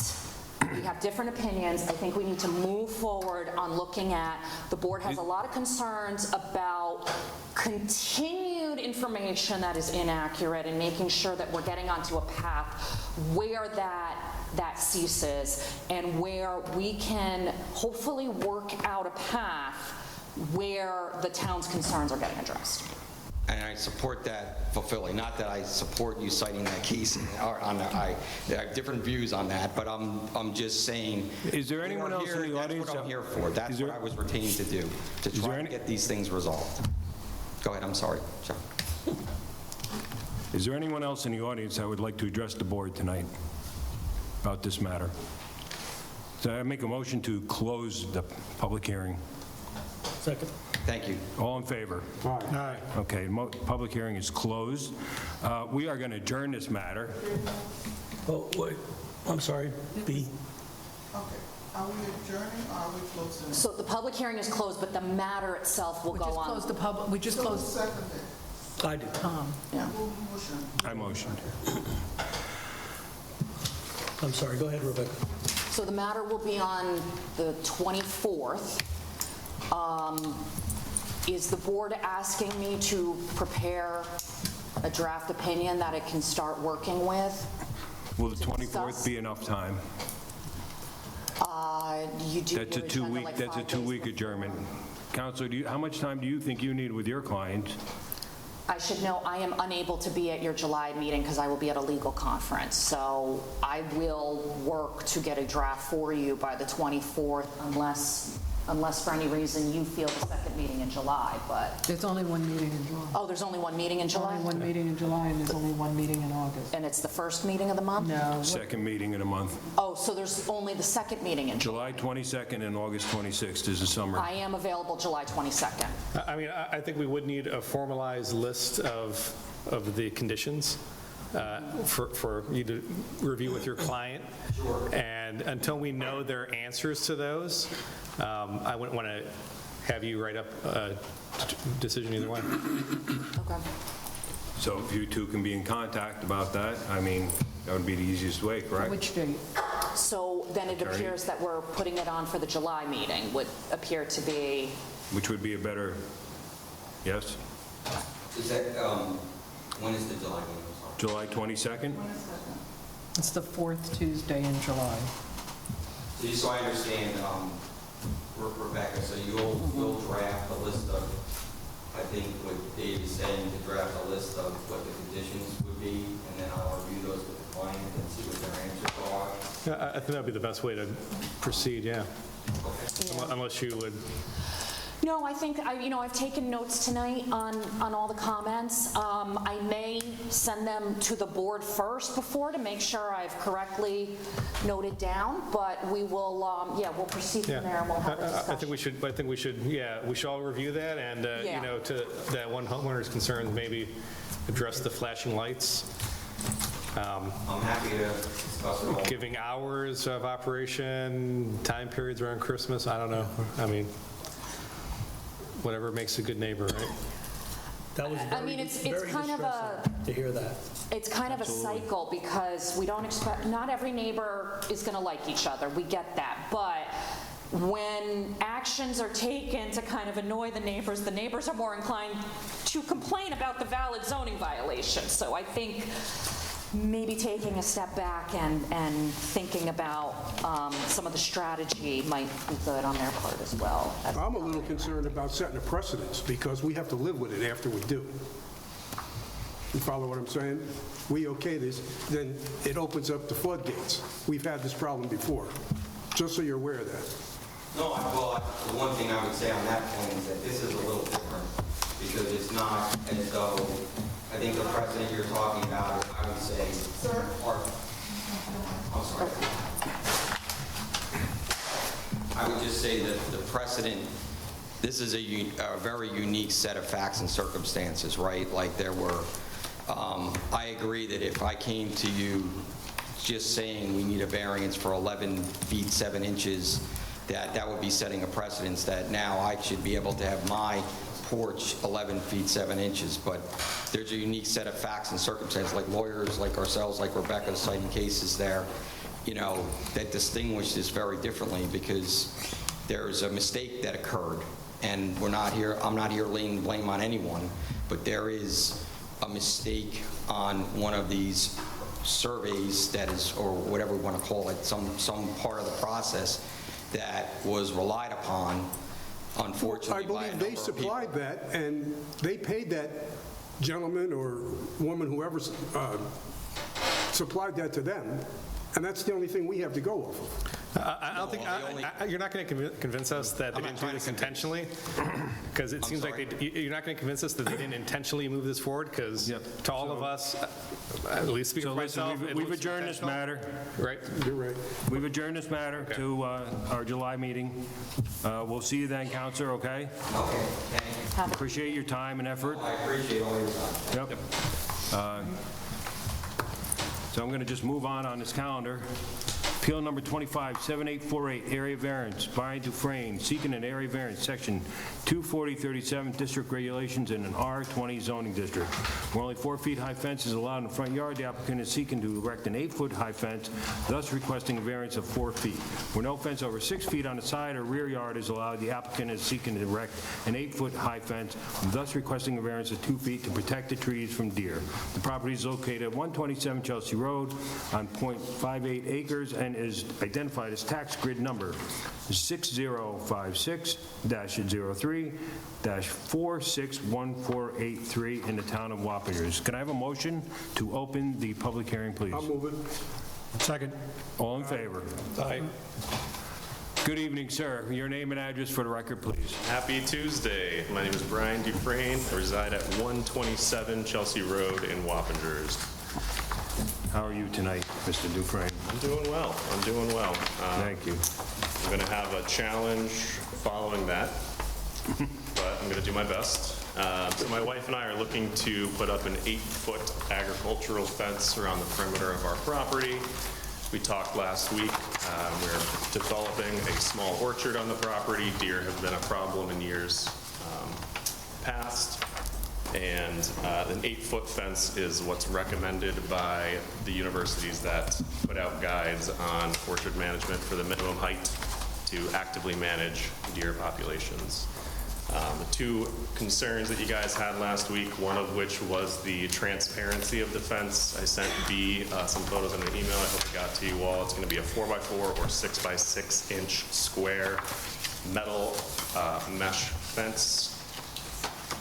we have different opinions. I think we need to move forward on looking at, the board has a lot of concerns about continued information that is inaccurate and making sure that we're getting onto a path where that ceases and where we can hopefully work out a path where the town's concerns are getting addressed. And I support that fully. Not that I support you citing that case. I have different views on that, but I'm just saying. Is there anyone else in the audience? That's what I'm here for. That's what I was retained to do, to try to get these things resolved. Go ahead, I'm sorry, Chuck. Is there anyone else in the audience that would like to address the board tonight about this matter? So I make a motion to close the public hearing. Second. Thank you. All in favor? Aye. Okay, public hearing is closed. We are going to adjourn this matter. Oh, wait, I'm sorry, B. Okay, are we adjourning or are we closing? So the public hearing is closed, but the matter itself will We go just on. closed the public, we just closed, Seconded. I did. Yeah. Motion. I motioned. I'm sorry, go ahead, Rebecca. So the matter will be on the 24th. Is the board asking me to prepare a draft opinion that it can start working with? Will the To 24th discuss? be enough time? You do That's a your agenda like that's a 5 days two-week before. adjournment. Counselor, how much time do you think you need with your client? I should know I am unable to be at your July meeting because I will be at a legal conference. So I will work to get a draft for you by the 24th unless for any reason you feel the second meeting in July, but, there's only one meeting in July. oh, there's only one meeting in July? Only one meeting in July, and there's only one meeting in August. And it's the first meeting of the month? No. Second meeting in a month. Oh, so there's only the second meeting in July? July 22nd and August 26th is the summer. I am available July 22nd. I mean, I think we would need a formalized list of the conditions for you to review with your client. Sure. And until we know their answers to those, I wouldn't want to have you write up a decision either way. Okay. So if you two can be in contact about that, I mean, that would be the easiest way, correct? Which date? So then it appears that we're putting it on for the July meeting, would appear to be, Which would be a better, yes? Is that, when is the July meeting? July 22nd? It's the fourth Tuesday in July. So just so I understand, Rebecca, so you'll draft a list of, I think what Dave is saying, to draft a list of what the conditions would be, and then I'll review those with the client and see what their answers are. Yeah, I think that'd be the best way to proceed, yeah. Unless you would, no, I think, I've taken notes tonight on all the comments. I may send them to the board first before to make sure I've correctly noted down, but we will, we'll proceed from there and we'll have a discussion. I think we should all review that and, Yeah. to that one homeowner's concerns, maybe address the flashing lights, I'm happy to discuss it all. giving hours of operation, time periods around Christmas, I don't know. I mean, whatever makes a good neighbor, right? That was I mean, very, it's very kind of distressing to hear that. It's kind of a cycle because we don't expect, not every neighbor is going to like each other. We get that. But when actions are taken to kind of annoy the neighbors are more inclined to complain about the valid zoning violation. So I think maybe taking a step back and thinking about some of the strategy might be good on their part as well. I'm a little concerned about setting a precedence, because we have to live with it after we do. You follow what I'm saying? We okay this, then it opens up the floodgates. We've had this problem before, just so you're aware of that. No, the one thing I would say on that point is that this is a little different, because it's not as though, I think the precedent you're talking about, I would say, I'm sorry. I would just say that the precedent, this is a very unique set of facts and circumstances, right? Like there were, I agree that if I came to you just saying we need a variance for 11 feet 7 inches, that would be setting a precedence that now I should be able to have my porch 11 feet 7 inches, but there's a unique set of facts and circumstances, like lawyers like ourselves, like Rebecca, citing cases there, that distinguish this very differently, because there's a mistake that occurred, and I'm not here laying blame on anyone, but there is a mistake on one of these surveys that is, or whatever we want to call it, some part of the process that was relied upon, unfortunately, I by a believe number they of supplied people. that, and they paid that gentleman or woman, whoever supplied that to them, and that's the only thing we have to go off of. I don't think, you're not going to convince us that they I'm not didn't do trying to this convince. intentionally? Because it seems like you're not going to convince us that they didn't intentionally move this forward? Because to all of us, at least speaking So for listen, myself, it we've looks adjourned this intentional. matter. Right? You're right. We've adjourned this matter to our July meeting. We'll see you then, Counselor, okay? Appreciate your time and effort. I appreciate all your time. Yep. So I'm going to just move on this calendar. Appeal number 257848, area variance, Brian Dufresne, seeking an area variance, section 24037, district regulations in an R20 zoning district. Where only 4 feet high fence is allowed in the front yard, the applicant is seeking to erect an 8-foot high fence, thus requesting a variance of 4 feet. Where no fence over 6 feet on the side or rear yard is allowed, the applicant is seeking to erect an 8-foot high fence, thus requesting a variance of 2 feet to protect the trees from deer. The property is located at 127 Chelsea Road on .58 acres and is identified as tax grid number 6056-03-461483 in the town of Wappingers. Can I have a motion to open the public hearing, please? I'll move it. Second. All in favor? Aye. Good evening, sir. Your name and address for the record, please. Happy Tuesday. My name is Brian Dufresne. I reside at 127 Chelsea Road in Wappingers. How are you tonight, Mr. Dufresne? I'm doing well. I'm doing well. Thank you. I'm going to have a challenge following that, but I'm going to do my best. So my wife and I are looking to put up an 8-foot agricultural fence around the perimeter of our property. We talked last week. We're developing a small orchard on the property. Deer have been a problem in years past. And an 8-foot fence is what's recommended by the universities that put out guides on orchard management for the minimum height to actively manage deer populations. The two concerns that you guys had last week, one of which was the transparency of the fence. I sent B some photos in an email. I hope it got to you all. It's going to be a 4x4 or 6x6 inch square metal mesh fence.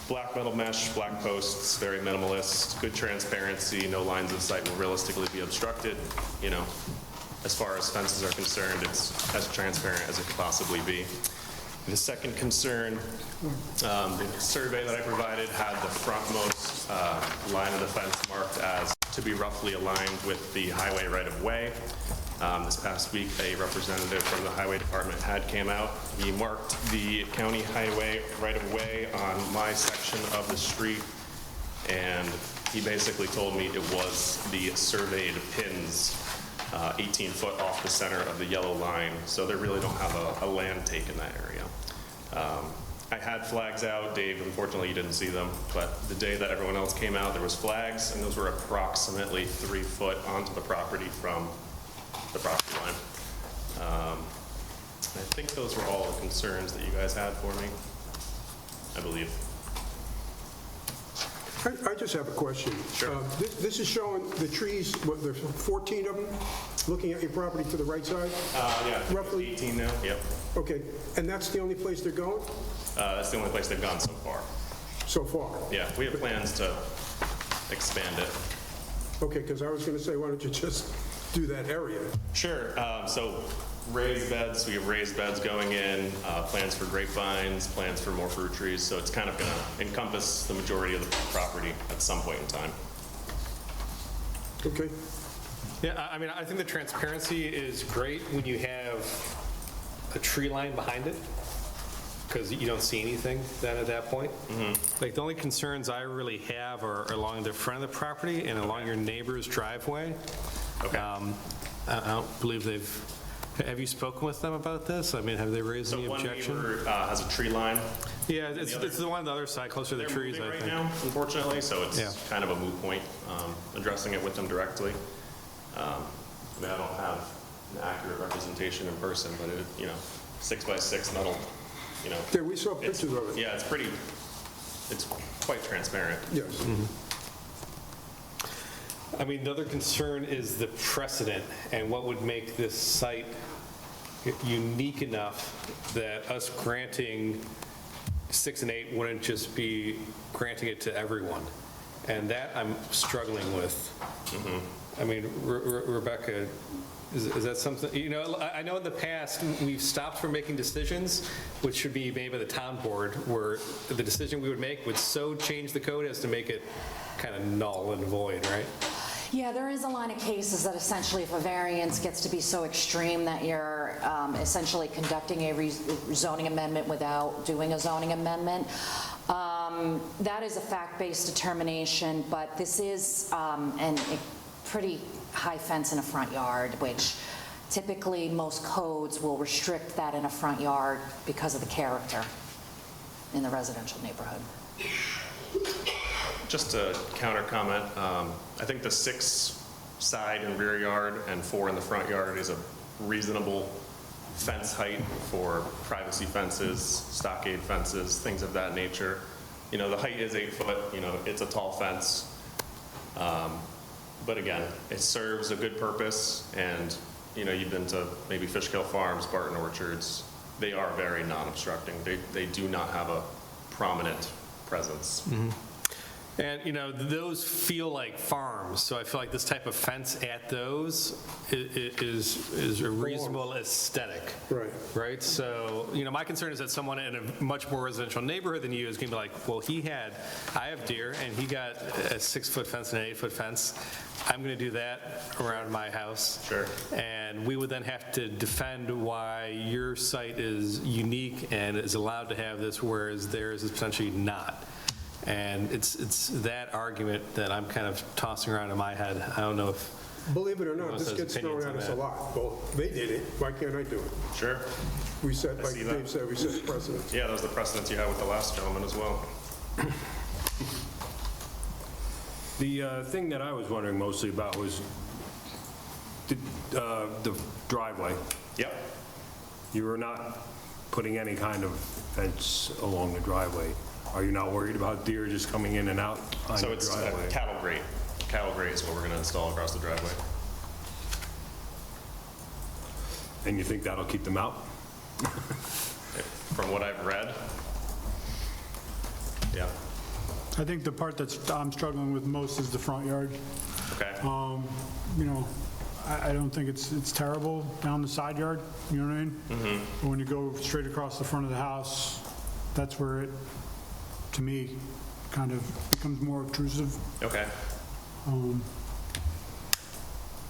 Black metal mesh, black posts, very minimalist, good transparency, no lines of sight will realistically be obstructed. You know, as far as fences are concerned, it's as transparent as it could possibly be. The second concern, the survey that I provided had the frontmost line of the fence marked as to be roughly aligned with the highway right-of-way. This past week, a representative from the Highway Department came out. He marked the county highway right-of-way on my section of the street, and he basically told me it was the surveyed pins 18 foot off the center of the yellow line, so they really don't have a land take in that area. I had flags out. Dave, unfortunately, you didn't see them, but the day that everyone else came out, there was flags, and those were approximately 3 foot onto the property from the property line. I think those were all the concerns that you guys had for me, I believe. I just have a question. Sure. This is showing the trees, what, there's 14 of them, looking at your property to the right side? Yeah, Roughly? 18 now, yep. Okay, and that's the only place they're going That's the only place they've gone so far. so far? Yeah, we have plans to expand it. Okay, because I was going to say, why don't you just do that area? Sure. So raised beds, we have raised beds going in, plans for grapevines, plans for more fruit trees. So it's kind of going to encompass the majority of the property at some point in time. Okay. Yeah, I mean, I think the transparency is great when you have a tree line behind it, because you don't see anything then at that point. Like, the only concerns I really have are along the front of the property and along your neighbor's driveway. Okay. I don't believe have you spoken with them about this? I mean, have they raised any So one objection? neighbor has a tree line. Yeah, it's the one on the other side, closer to the They're trees, moving I right think. now, unfortunately, so it's Yeah. kind of a moot point, addressing it with them directly. I mean, I don't have an accurate representation in person, but it, 6x6 metal, Yeah, we saw it's- pictures of it. Yeah, it's quite transparent. Yes. I mean, the other concern is the precedent and what would make this site unique enough that us granting 6 and 8 wouldn't just be granting it to everyone. And that I'm struggling with. I mean, Rebecca, Is that something, you know, I know in the past, we've stopped from making decisions, which should be made by the town board, where the decision we would make would so change the code as to make it kind of null and void, right? Yeah, there is a line of cases that essentially if a variance gets to be so extreme that you're essentially conducting a zoning amendment without doing a zoning amendment. That is a fact-based determination, but this is a pretty high fence in a front yard, which typically most codes will restrict that in a front yard because of the character in the residential neighborhood. Just a counter comment, I think the 6 side and rear yard and 4 in the front yard is a reasonable fence height for privacy fences, stockade fences, things of that nature. You know, the height is 8 foot, you know, it's a tall fence. But again, it serves a good purpose, and, you know, you've been to maybe Fishkill Farms, Barton Orchards, they are very non-obstructing. They do not have a prominent presence. And, you know, those feel like farms, so I feel like this type of fence at those is a reasonable aesthetic. Right. Right? So, you know, my concern is that someone in a much more residential neighborhood than you is going to be like, well, I have deer, and he got a 6-foot fence and an 8-foot fence. I'm going to do that around my house. Sure. And we would then have to defend why your site is unique and is allowed to have this, whereas theirs is potentially not. And it's that argument that I'm kind of tossing around in my head. I don't know if... Believe it or not, Anyone this has gets thrown opinions at on us a that? lot. Well, they did it, why can't I do it? Sure. We set, I like see that. Dave said, we set precedents. Yeah, those are the precedents you had with the last gentleman as well. The thing that I was wondering mostly about was the driveway. Yep. You were not putting any kind of fence along the driveway. Are you not worried about deer just coming in and out on So the it's a driveway? cattle grate. Cattle grate is what we're going to install across the driveway. And you think that'll keep them out? From what I've read, yeah. I think the part that I'm struggling with most is the front yard. Okay. You know, I don't think it's terrible down the side yard, you know what I mean? But when you go straight across the front of the house, that's where it, to me, kind of becomes more obtrusive. Okay.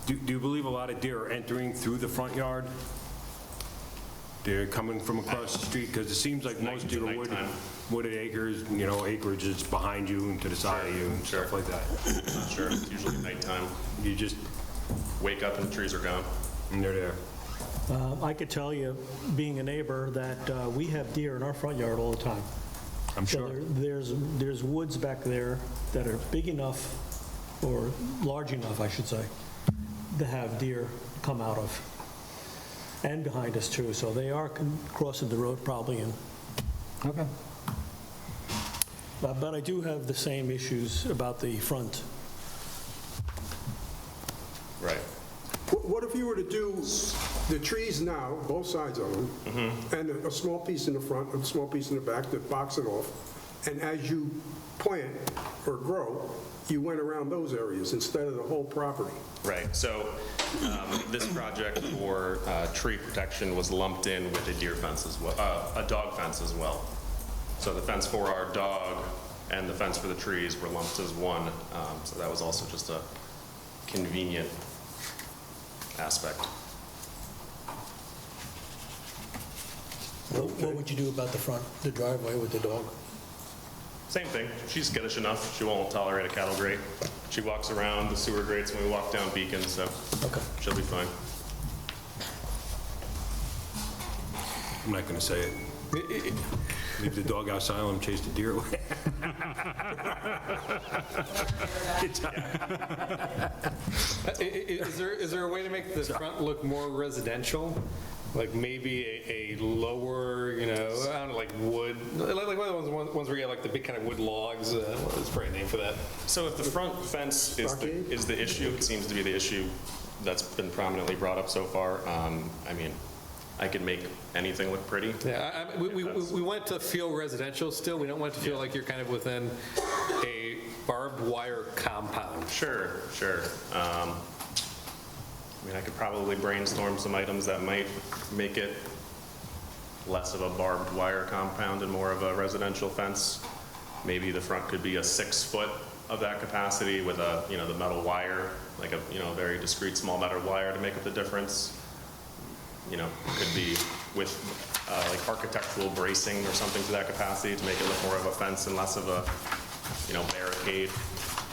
Do you believe a lot of deer are entering through the front yard? They're coming from across the street? Because it seems like most of your Nighttime. wooded acres, you know, acreage is behind you and to the side of you and Sure. stuff like that. Sure. It's usually nighttime. You just, Wake up and the trees are gone. and they're there. I could tell you, being a neighbor, that we have deer in our front yard all the time. I'm So sure. there's woods back there that are big enough, or large enough, I should say, to have deer come out of. And behind us too, so they are crossing the road probably. And Okay. But I do have the same issues about the front. Right. What if you were to do the trees now, both sides of them, and a small piece in the front, a small piece in the back, to box it off, and as you plant or grow, you went around those areas instead of the whole property? Right. So this project for tree protection was lumped in with a deer fence as well, a dog fence as well. So the fence for our dog and the fence for the trees were lumped as one. So that was also just a convenient aspect. What would you do about the front, the driveway with the dog? Same thing. She's skittish enough. She won't tolerate a cattle grate. She walks around the sewer grates when we walk down Beacon, so Okay. she'll be fine. I'm not going to say it. Leave the dog outside, let him chase the deer away. Is there a way to make the front look more residential? Like maybe a lower, you know, I don't know, like wood, like one of those ones where you have like the big kind of wood logs, what's the right name for that? So if the front fence is the issue, it seems to be the issue that's been prominently brought up so far. I mean, I could make anything look pretty. Yeah, we want it to feel residential still. We don't want it to feel like you're kind of within a barbed wire compound. Sure, sure. I mean, I could probably brainstorm some items that might make it less of a barbed wire compound and more of a residential fence. Maybe the front could be a 6 foot of that capacity with a, you know, the metal wire, like a, you know, very discrete small metal wire to make up the difference. You know, could be with like architectural bracing or something to that capacity to make it look more of a fence and less of a, you know, barricade.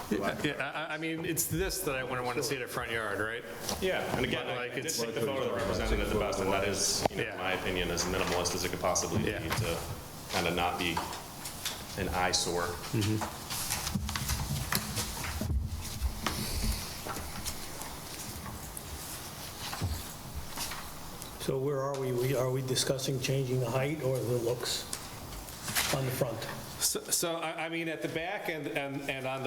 Yeah, I mean, it's this that I want to see at a front yard, right? Yeah, and again, Like, I did it's- take the photo that represented it the best, and that is, you know, in my opinion, as minimalist as it could possibly be Yeah. to kind of not be an eyesore. So where are we? Are we discussing changing the height or the looks on the front? So, I mean, at the back and on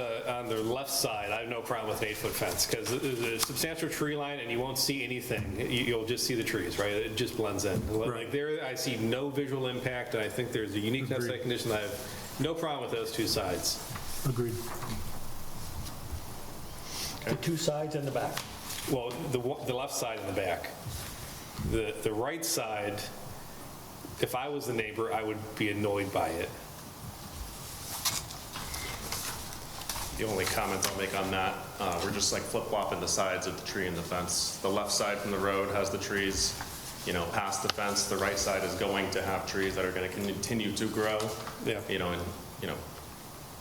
the left side, I have no problem with an 8-foot fence, because there's a substantial tree line, and you won't see anything. You'll just see the trees, right? It just blends in. Like there, I see no visual impact, and I think there's a uniqueness to that condition. I have no problem with those two sides. Agreed. The two sides and the back? Well, the left side and the back. The right side, if I was the neighbor, I would be annoyed by it. The only comment I'll make on that, we're just like flip-flopping the sides of the tree and the fence. The left side from the road has the trees, you know, past the fence. The right side is going to have trees that are going to continue to grow, Yeah. you know, and, you know,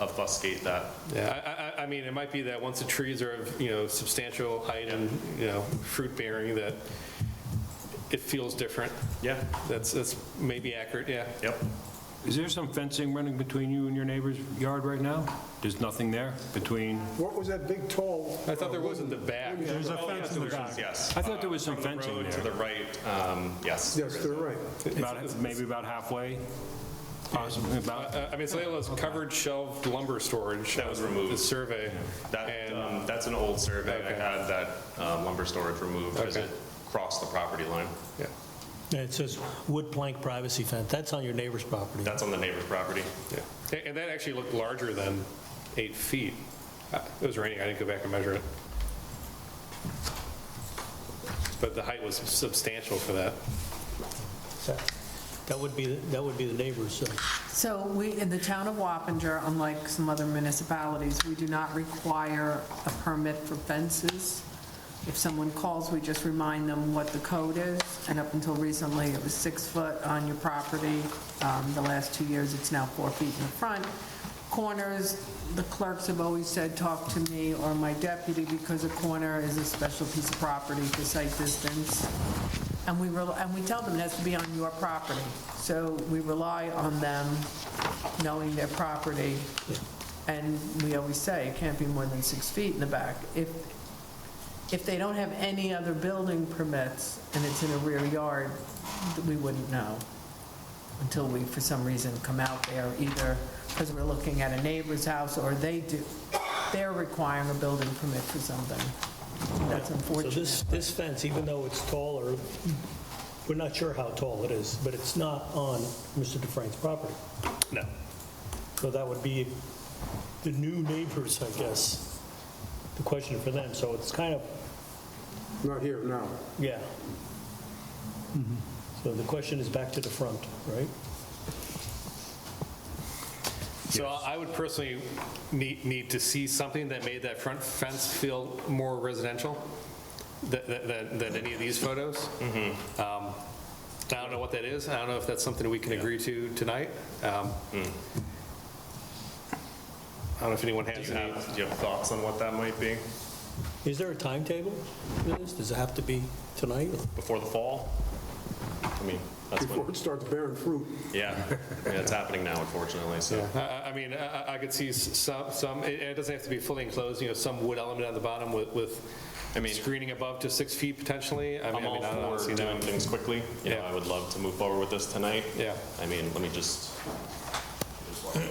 obfuscate that. Yeah, I mean, it might be that once the trees are of, you know, substantial height and, you know, fruit bearing, that it feels different. Yeah. That's maybe accurate, yeah. Yep. Is there some fencing running between you and your neighbor's yard right now? There's nothing there between? What was that big, tall? I thought there was in the back. There's a fence in the back. Yes. I thought there was some From the fencing road there. to the right, yes. Yes, they're right. Maybe about halfway? Possibly about? I mean, so it was covered shelved lumber storage. That was removed. The survey. That, And- that's an old survey. Okay. I had that lumber storage removed because Okay. it crossed the property line. Yeah. And it says wood plank privacy fence. That's on your neighbor's property. That's on the neighbor's property. Yeah. And that actually looked larger than 8 feet. It was raining, I didn't go back and measure it. But the height was substantial for that. That would be the neighbor's. So we, in the town of Wappinger, unlike some other municipalities, we do not require a permit for fences. If someone calls, we just remind them what the code is, and up until recently, it was 6 foot on your property. The last 2 years, it's now 4 feet in the front. Corners, the clerks have always said, talk to me or my deputy, because a corner is a special piece of property for sight distance. And we tell them it has to be on your property. So we rely on them knowing their property, and we always say it can't be more than 6 feet in the back. If they don't have any other building permits and it's in a rear yard, we wouldn't know until we, for some reason, come out there, either because we're looking at a neighbor's house or they're requiring a building permit for something. That's So unfortunate. this fence, even though it's taller, we're not sure how tall it is, but it's not on Mr. Dufresne's property. No. So that would be the new neighbors, I guess, the question for them. So it's kind of, Not here now. yeah. So the question is back to the front, right? So I would personally need to see something that made that front fence feel more residential than any of these photos. I don't know what that is. I don't know if that's something we can agree to tonight. I don't know if anyone has any. Do you have thoughts on what that might be Is there a timetable for this? Does it have to be tonight? or- before the fall? I mean, that's Before when, it starts bearing fruit. yeah, it's happening now, unfortunately, so. I mean, I could see some, it doesn't have to be fully enclosed, you know, some wood element on the bottom with I mean, screening above to 6 feet potentially. I'm all I don't for see doing that. things quickly. You know, Yeah. I would love to move forward with this tonight. Yeah. I mean, let me just walk over.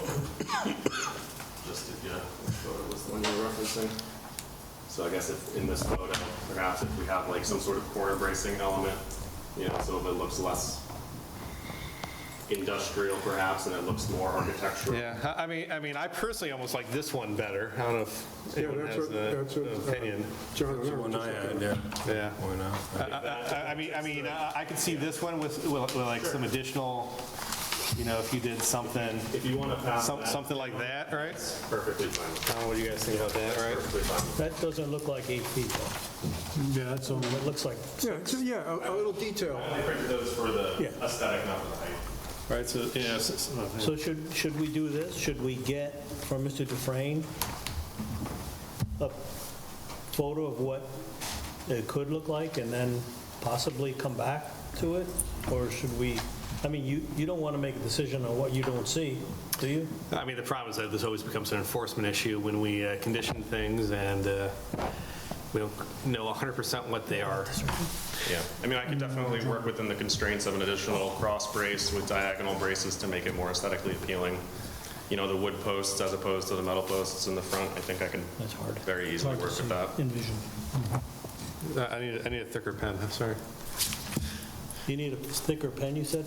Just to get, which photo was the one you were referencing? So I guess if, in this photo, perhaps if we have like some sort of corner bracing element, you know, so if it looks less industrial perhaps, and it looks more architectural. Yeah, I mean, I personally almost like this one better. I don't know if Yeah, anyone has an opinion. John and I were One just I looking had, yeah. Yeah. Why not? I could see this one with like some additional, if you did something, If you want to pass that, something like that, right? perfectly fine with I don't know what you guys think about that, right? perfectly fine. That doesn't look like 8 feet, though. Yeah, that's only, It looks like, Yeah, a little detail. I printed those for the Yeah. aesthetic, not for the height. Right, so, yeah, so should we do this? Should we get from Mr. Dufresne a photo of what it could look like and then possibly come back to it? Or should we, you don't want to make a decision on what you don't see, do you? I mean, the problem is that this always becomes an enforcement issue when we condition things and we don't know 100% what they are. Yeah, I mean, I could definitely work within the constraints of an additional cross brace with diagonal braces to make it more aesthetically appealing. The wood posts as opposed to the metal posts in the front, I think I can That's hard. very easily work with that. Envision. I need a thicker pen, I'm sorry. You need a thicker pen, you said?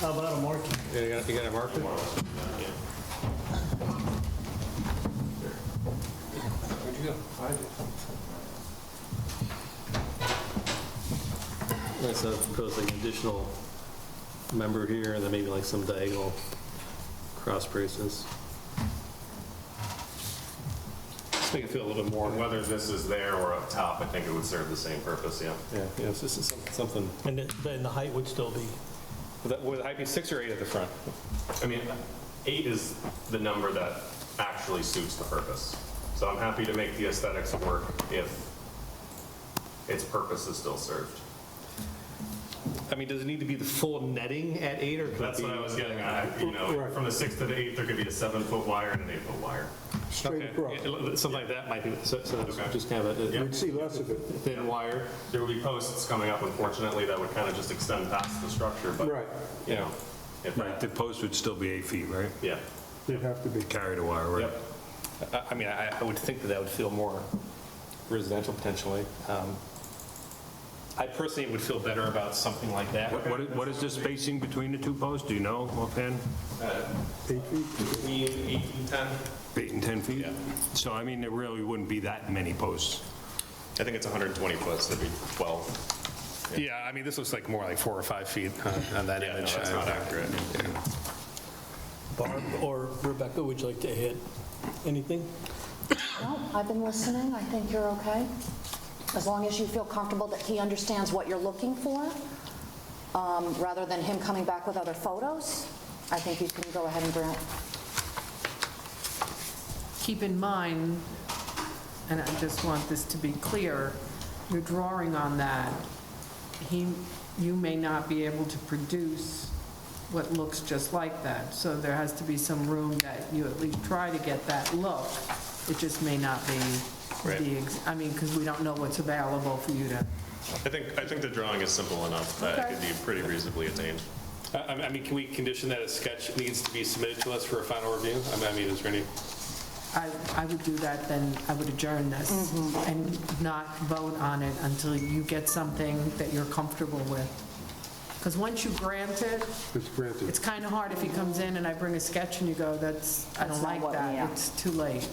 How about a marking? You got a marker? Let's propose like an additional member here and then maybe like some diagonal cross braces. Just make it feel a little bit more. Whether this is there or up top, I think it would serve the same purpose, yeah. Yeah, it's just something. And then the height would still be, Would the height be 6 or 8 at the front? I mean, 8 is the number that actually suits the purpose. So I'm happy to make the aesthetics work if its purpose is still served. I mean, does it need to be the full netting at 8 or could it That's be? what I was getting at. Right. From the 6 to the 8, there could be a 7-foot wire and an 8-foot wire. Straight across. Yeah, something like that might be, so it's just kind of a You'd see less of it. thin wire. There would be posts coming up, unfortunately, that would kind of just extend past the structure, but, Right. If Right, the post would still be 8 feet, right? yeah. It'd have to be. Carried a wire, right? Yep. I mean, I would think that would feel more residential potentially. I personally would feel better about something like that. What is the spacing between the two posts? Do you know offhand? 8 feet? Between 8 and 10? 8 and 10 feet? Yeah. So, I mean, there really wouldn't be that many posts. I think it's 120 foot, so that'd be 12. Yeah, I mean, this looks like more like 4 or 5 feet on that Yeah, no, image. that's not accurate. Barb or Rebecca, would you like to hit anything? No, I've been listening. I think you're okay. As long as you feel comfortable that he understands what you're looking for, rather than him coming back with other photos, I think you can go ahead and grant. Keep in mind, and I just want this to be clear, your drawing on that, you may not be able to produce what looks just like that. So there has to be some room that you at least try to get that look. It just may not be Right. because we don't know what's available for you to. I think the drawing is simple enough that it could be pretty reasonably attained. I mean, can we condition that a sketch needs to be submitted to us for a final review? I mean, is there any? I would do that, then I would adjourn this and not vote on it until you get something that you're comfortable with. Because once you grant it, It's granted. it's kind of hard if he comes in and I bring a sketch and you go, I That's don't not like what- that, yeah. it's too late.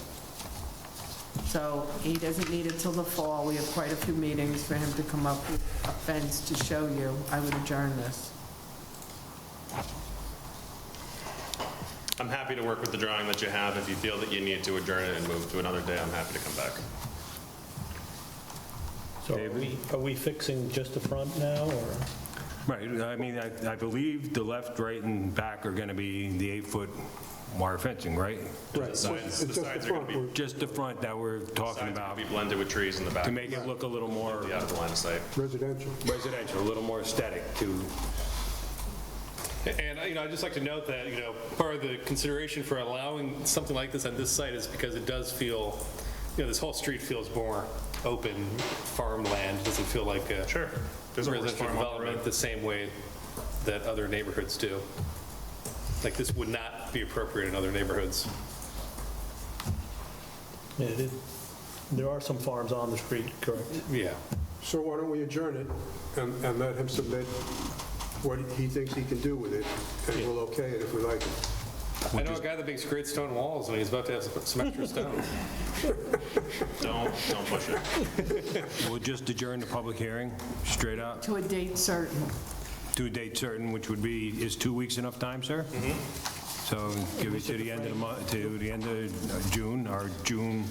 So he doesn't need it till the fall. We have quite a few meetings for him to come up with a fence to show you. I would adjourn this. I'm happy to work with the drawing that you have. If you feel that you need to adjourn it and move to another day, I'm happy to come back. So are we fixing just the front now, or? Right, I mean, I believe the left, right, and back are going to be the 8-foot wire fencing, right? Right. The sides It's just the are going to front. be, Just the front that we're talking sides are about, going to be blended with trees in the back. to make it look a little more Be out of the line of sight. Residential. residential, a little more aesthetic to, And, I'd just like to note that, part of the consideration for allowing something like this on this site is because it does feel, this whole street feels more open farmland. It doesn't feel like a Sure. There's a horse residential farm up the development road. the same way that other neighborhoods do. Like, this would not be appropriate in other neighborhoods. Yeah, there are some farms on the street, correct? Yeah. So why don't we adjourn it and let him submit what he thinks he can do with it, and we'll okay it if we like it. I know a guy that makes great stone walls, and he's about to have some extra stones. Don't push it. We'll just adjourn the public hearing, straight out, To a date certain. to a date certain, which would be, is 2 weeks enough time, sir? So give it to the end of the month, to the end of June, or June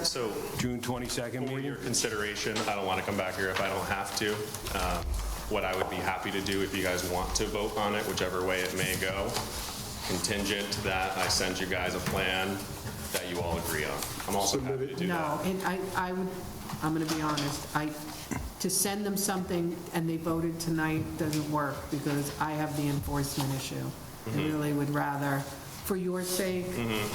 So 22nd for meeting? your consideration, I don't want to come back here if I don't have to. What I would be happy to do if you guys want to vote on it, whichever way it may go, contingent that I send you guys a plan that you all agree on. I'm also happy to do that. No, and I would, I'm going to be honest, to send them something and they voted tonight doesn't work because I have the enforcement issue. I really would rather, for your sake,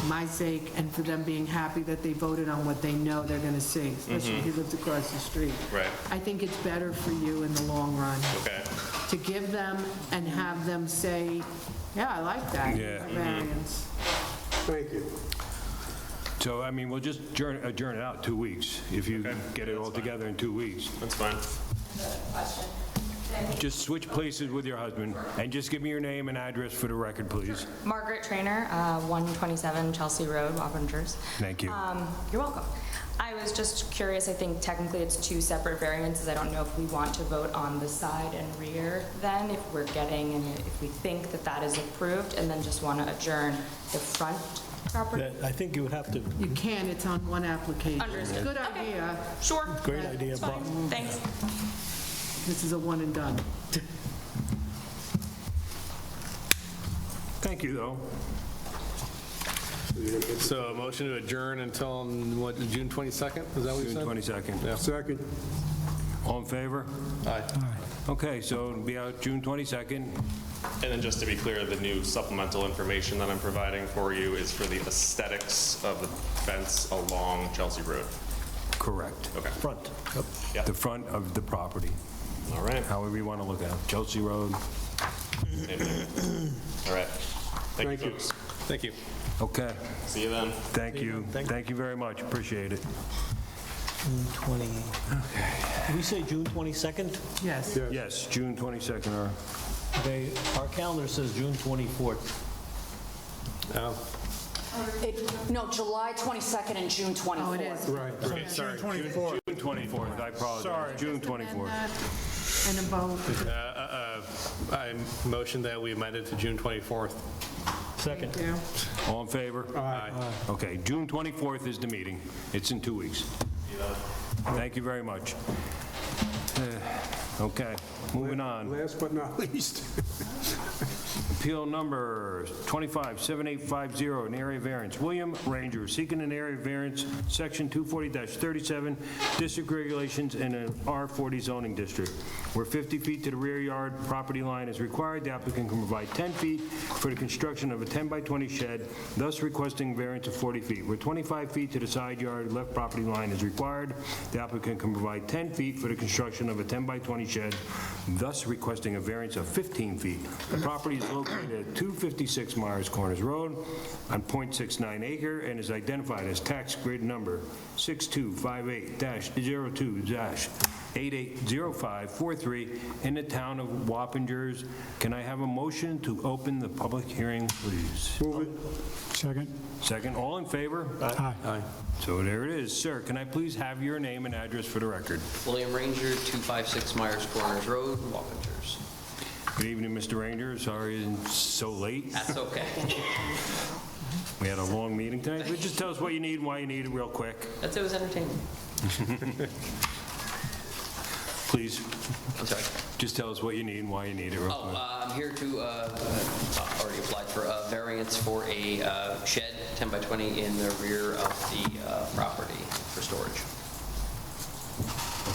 my sake, and for them being happy that they voted on what they know they're going to see, especially if you lived across the street. Right. I think it's better for you in the long run Okay. to give them and have them say, yeah, I like that Yeah. variance. Thank you. So, I mean, we'll just adjourn it out 2 weeks, if you Okay. get it all together in 2 weeks. That's fine. Just switch places with your husband, and just give me your name and address for the record, please. Margaret Trainer, 127 Chelsea Road, Wappingers. Thank you. You're welcome. I was just curious, I think technically it's 2 separate variances. I don't know if we want to vote on the side and rear then, if we're getting, and if we think that that is approved, and then just want to adjourn the front property. I think you would have to, You can, it's on one application. Understood. Good Okay. idea. Sure. great idea, It's but fine. Thanks. This is a one and done. Thank you, though. So a motion to adjourn until, what, June 22nd? Is that what you June said? 22nd. Yeah. Second. All in favor? Aye. Okay, so it'll be out June 22nd. And then just to be clear, the new supplemental information that I'm providing for you is for the aesthetics of the fence along Chelsea Road. Correct. Okay. front. The front of the property, All right. however you want to look at it. Chelsea Road. Amen. All right. Thank you, you. folks. Thank you. Okay, See you then. thank you. Thank you very much, appreciate it. June 20. Did we say June 22nd? Yes. Yes, June 22nd, or Okay, our calendar says June 24th. Oh, No, July 22nd and June 24th. Oh, it is. Right. okay, sorry. June 24th, I apologize. June 24th. And about, I motion that we amend it to June 24th. Second. thank you. All in favor? Aye. Okay, June 24th is the meeting. It's in 2 weeks. Thank you very much. Okay, moving on. Last but not least. Appeal number 257850, an area variance. William Ranger, seeking an area variance, section 240-37, district regulations in an R40 zoning district, where 50 feet to the rear yard property line is required. The applicant can provide 10 feet for the construction of a 10 by 20 shed, thus requesting variance of 40 feet. Where 25 feet to the side yard left property line is required, the applicant can provide 10 feet for the construction of a 10 by 20 shed, thus requesting a variance of 15 feet. The property is located at 256 Myers Corners Road on .69 acre and is identified as tax grid number 6258-02-880543 in the town of Wappingers. Can I have a motion to open the public hearing, please? Move it. Second? Second, all in favor? Aye. So there it is. Sir, can I please have your name and address for the record? William Ranger, 256 Myers Corners Road, Wappingers. Good evening, Mr. Ranger. Sorry it's so late. That's okay. We had a long meeting tonight, but just tell us what you need and why you need it real quick. It was entertaining. Please, I'm sorry. just tell us what you need and why you need it real quick. I'm here to, already applied for a variance for a shed, 10 by 20, in the rear of the property for storage.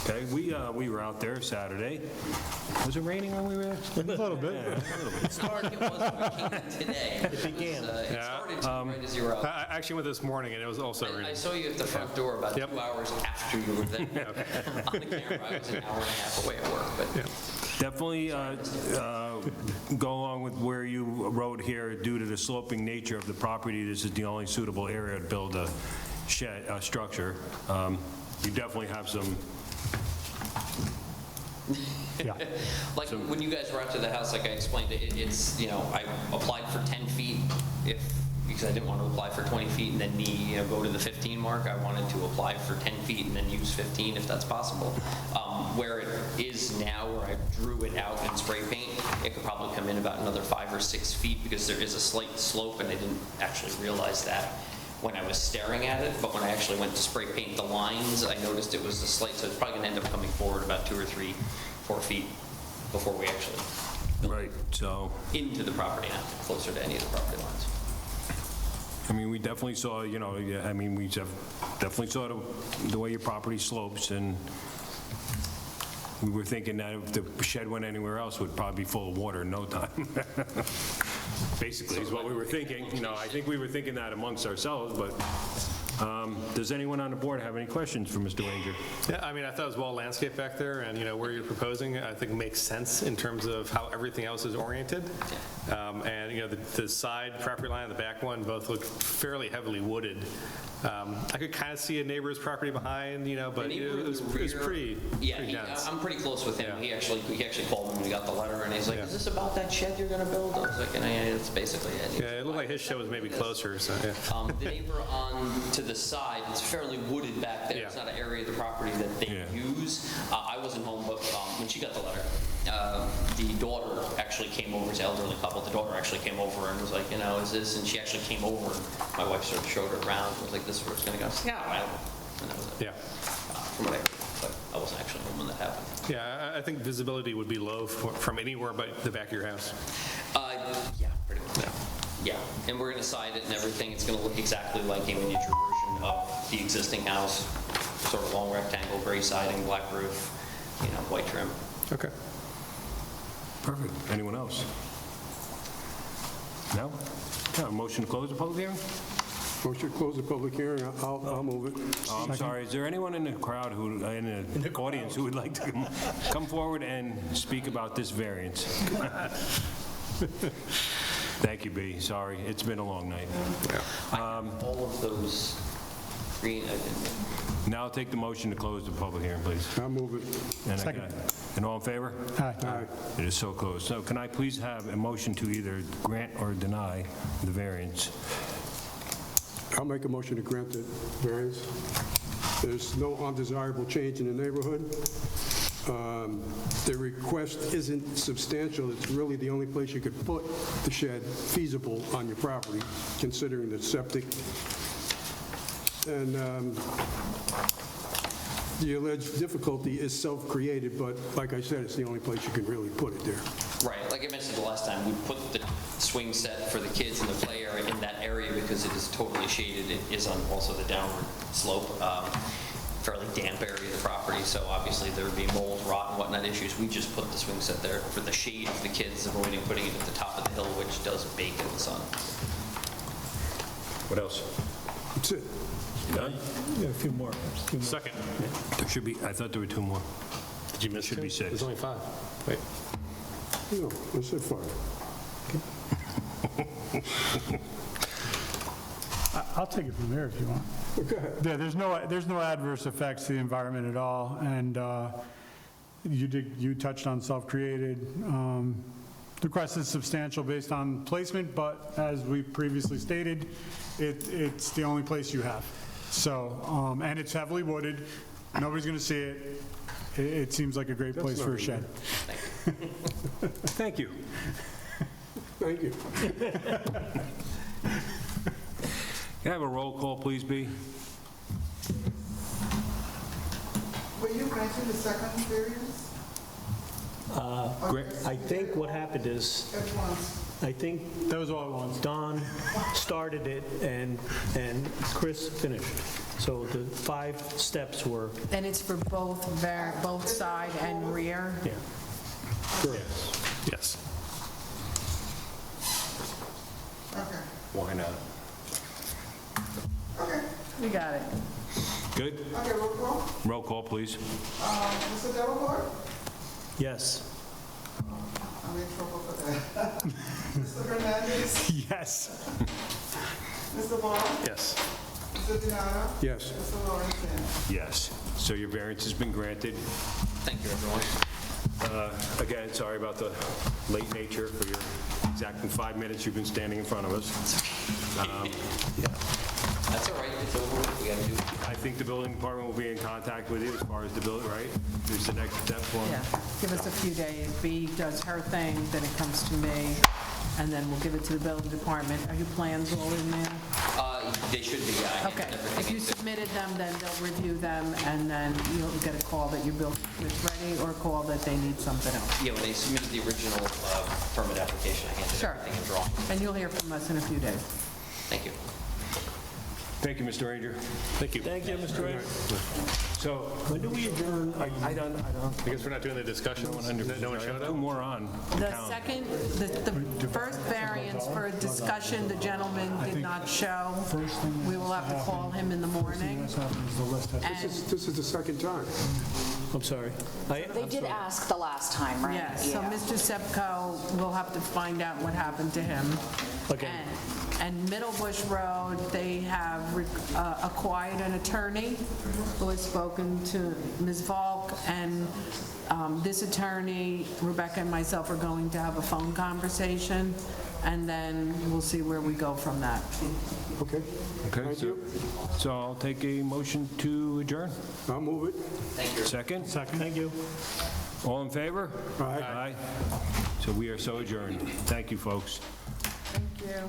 Okay, we were out there Saturday. Was it raining when we were there? A little bit. It started, it was when we came in today. It began. It started to right as you were out. I actually went this morning, and it was also I raining. saw you at the front door about 2 hours after you were there. On the camera, I was an hour and a half away at work, but Definitely go along with where you wrote here, due to the sloping nature of the property, this is the only suitable area to build a shed, a structure. You definitely have some Yeah. Like, when you guys were out to the house, like I explained, it's, I applied for 10 feet because I didn't want to apply for 20 feet and then go to the 15 mark. I wanted to apply for 10 feet and then use 15 if that's possible. Where it is now, where I drew it out in spray paint, it could probably come in about another 5 or 6 feet because there is a slight slope, and I didn't actually realize that when I was staring at it. But when I actually went to spray paint the lines, I noticed it was a slight, so it's probably going to end up coming forward about 2 or 3, 4 feet before we actually Right, so, into the property, not closer to any of the property lines. I mean, we definitely saw, we definitely saw the way your property slopes, and we were thinking that if the shed went anywhere else, it would probably be full of water in no time. Basically, is what we were thinking. I think we were thinking that amongst ourselves, but does anyone on the board have any questions for Mr. Ranger? Yeah, I mean, I thought it was well landscaped back there, and, where you're proposing, I think makes sense in terms of how everything else is oriented. And, the side property line and the back one both look fairly heavily wooded. I could kind of see a neighbor's property behind, but it was pretty dense. I'm pretty close with him. Yeah. He actually called me when he got the letter, and he's like, "Is this about that shed you're going to build?" I was like, "Yeah, it's basically it." Yeah, it looked like his shed was maybe closer, so, yeah. The neighbor on to the side, it's fairly wooded back there. Yeah. It's not an area of the property that they use. I wasn't home, but when she got the letter, the daughter actually came over. It's an elderly couple. The daughter actually came over and was like, is this? And she actually came over, and my wife sort of showed her around. I was like, "This is where it's going to go." I said, "Yeah, I don't know." And that was it. Yeah. From what I heard, but I wasn't actually home when that happened. Yeah, I think visibility would be low from anywhere but the back of your house. Yeah, pretty much. Yeah, and we're going to side it and everything. It's going to look exactly like a miniature version of the existing house, sort of long rectangle, gray siding, black roof, white trim. Okay. Perfect. Anyone else? No? Okay, a motion to close the public hearing? Motion to close the public hearing, I'll move it. Oh, I'm sorry, is there anyone in the crowd in the audience who would like to come forward and speak about this variance? Thank you, B. Sorry, it's been a long night. All of those green, Now I'll take the motion to close the public hearing, please. I'll move it. Second. And all in favor? Aye. Aye. It is so closed. So can I please have a motion to either grant or deny the variance? I'll make a motion to grant the variance. There's no undesirable change in the neighborhood. The request isn't substantial. It's really the only place you could put the shed feasible on your property, considering the septic. And the alleged difficulty is self-created, but like I said, it's the only place you can really put it there. right, like I mentioned the last time, we put the swing set for the kids in the play area in that area because it is totally shaded. It is on also the downward slope, fairly damp area of the property, so obviously there would be mold, rot, and whatnot issues. We just put the swing set there for the shade of the kids, avoiding putting it at the top of the hill, which does bake in the sun. What else? That's it. You done? Yeah, a few more. Second. There should be, I thought there were two more. Did you miss Should be two? six. There's only 5. Wait. No, I said 5. I'll take it from there if you want. Go ahead. Yeah, there's no adverse effects to the environment at all, and you touched on self-created. The request is substantial based on placement, but as we previously stated, it's the only place you have. So, and it's heavily wooded, nobody's going to see it. It seems like a great place for a shed. Thank you. Thank you. Can I have a roll call, please, B? Were you granting the second variance? I think what happened is, At once? I think That was all at once. Don started it and Chris finished. So the 5 steps were, And it's for both side and rear? yeah. Yes. Okay, Why not? okay, We got it. Good? okay, roll call. Roll call, please. Mr. Davenport? Yes. I'm in trouble for that. Mr. Hernandez? Yes. Mr. Vaughn? Yes. Mr. Donato? Yes. Mr. Lawrence? Yes. So your variance has been granted. Thank you, everyone. Again, sorry about the late nature for your exactly 5 minutes you've been standing in front of us. That's all right, it's over, we gotta do it. I think the building department will be in contact with you as far as the building, right? Is the next step for Yeah, give us a few days. Bee does her thing, then it comes to me, and then we'll give it to the building department. Are your plans all in there? They should be, yeah. I Okay, handed everything if you in. submitted them, then they'll review them, and then you'll get a call that your building is ready, or a call that they need something else. Yeah, when they submitted the original permit application, I handed Sure. everything in drawing. And you'll hear from us in a few days. Thank you. Thank you, Mr. Ranger. Thank you. Thank you, Mr. Ray. So, When do we adjourn? I don't, I guess we're not doing the discussion? No one showed two up? more on. The second, the first variance for a discussion, the gentleman did not show. We will have to call him in the morning. And, This is the second time. I'm sorry. They did ask the last time, right? yes, so Yeah. Mr. Sepko, we'll have to find out what happened to him. Okay. And Middle Bush Road, they have acquired an attorney who has spoken to Ms. Volk, and this attorney, Rebecca and myself are going to have a phone conversation, and then we'll see where we go from that. Okay? Okay, Thank you. so I'll take a motion to adjourn. I'll move it. Second? Thank you. All in favor? Aye. So we are so adjourned. Thank you, folks. Thank you.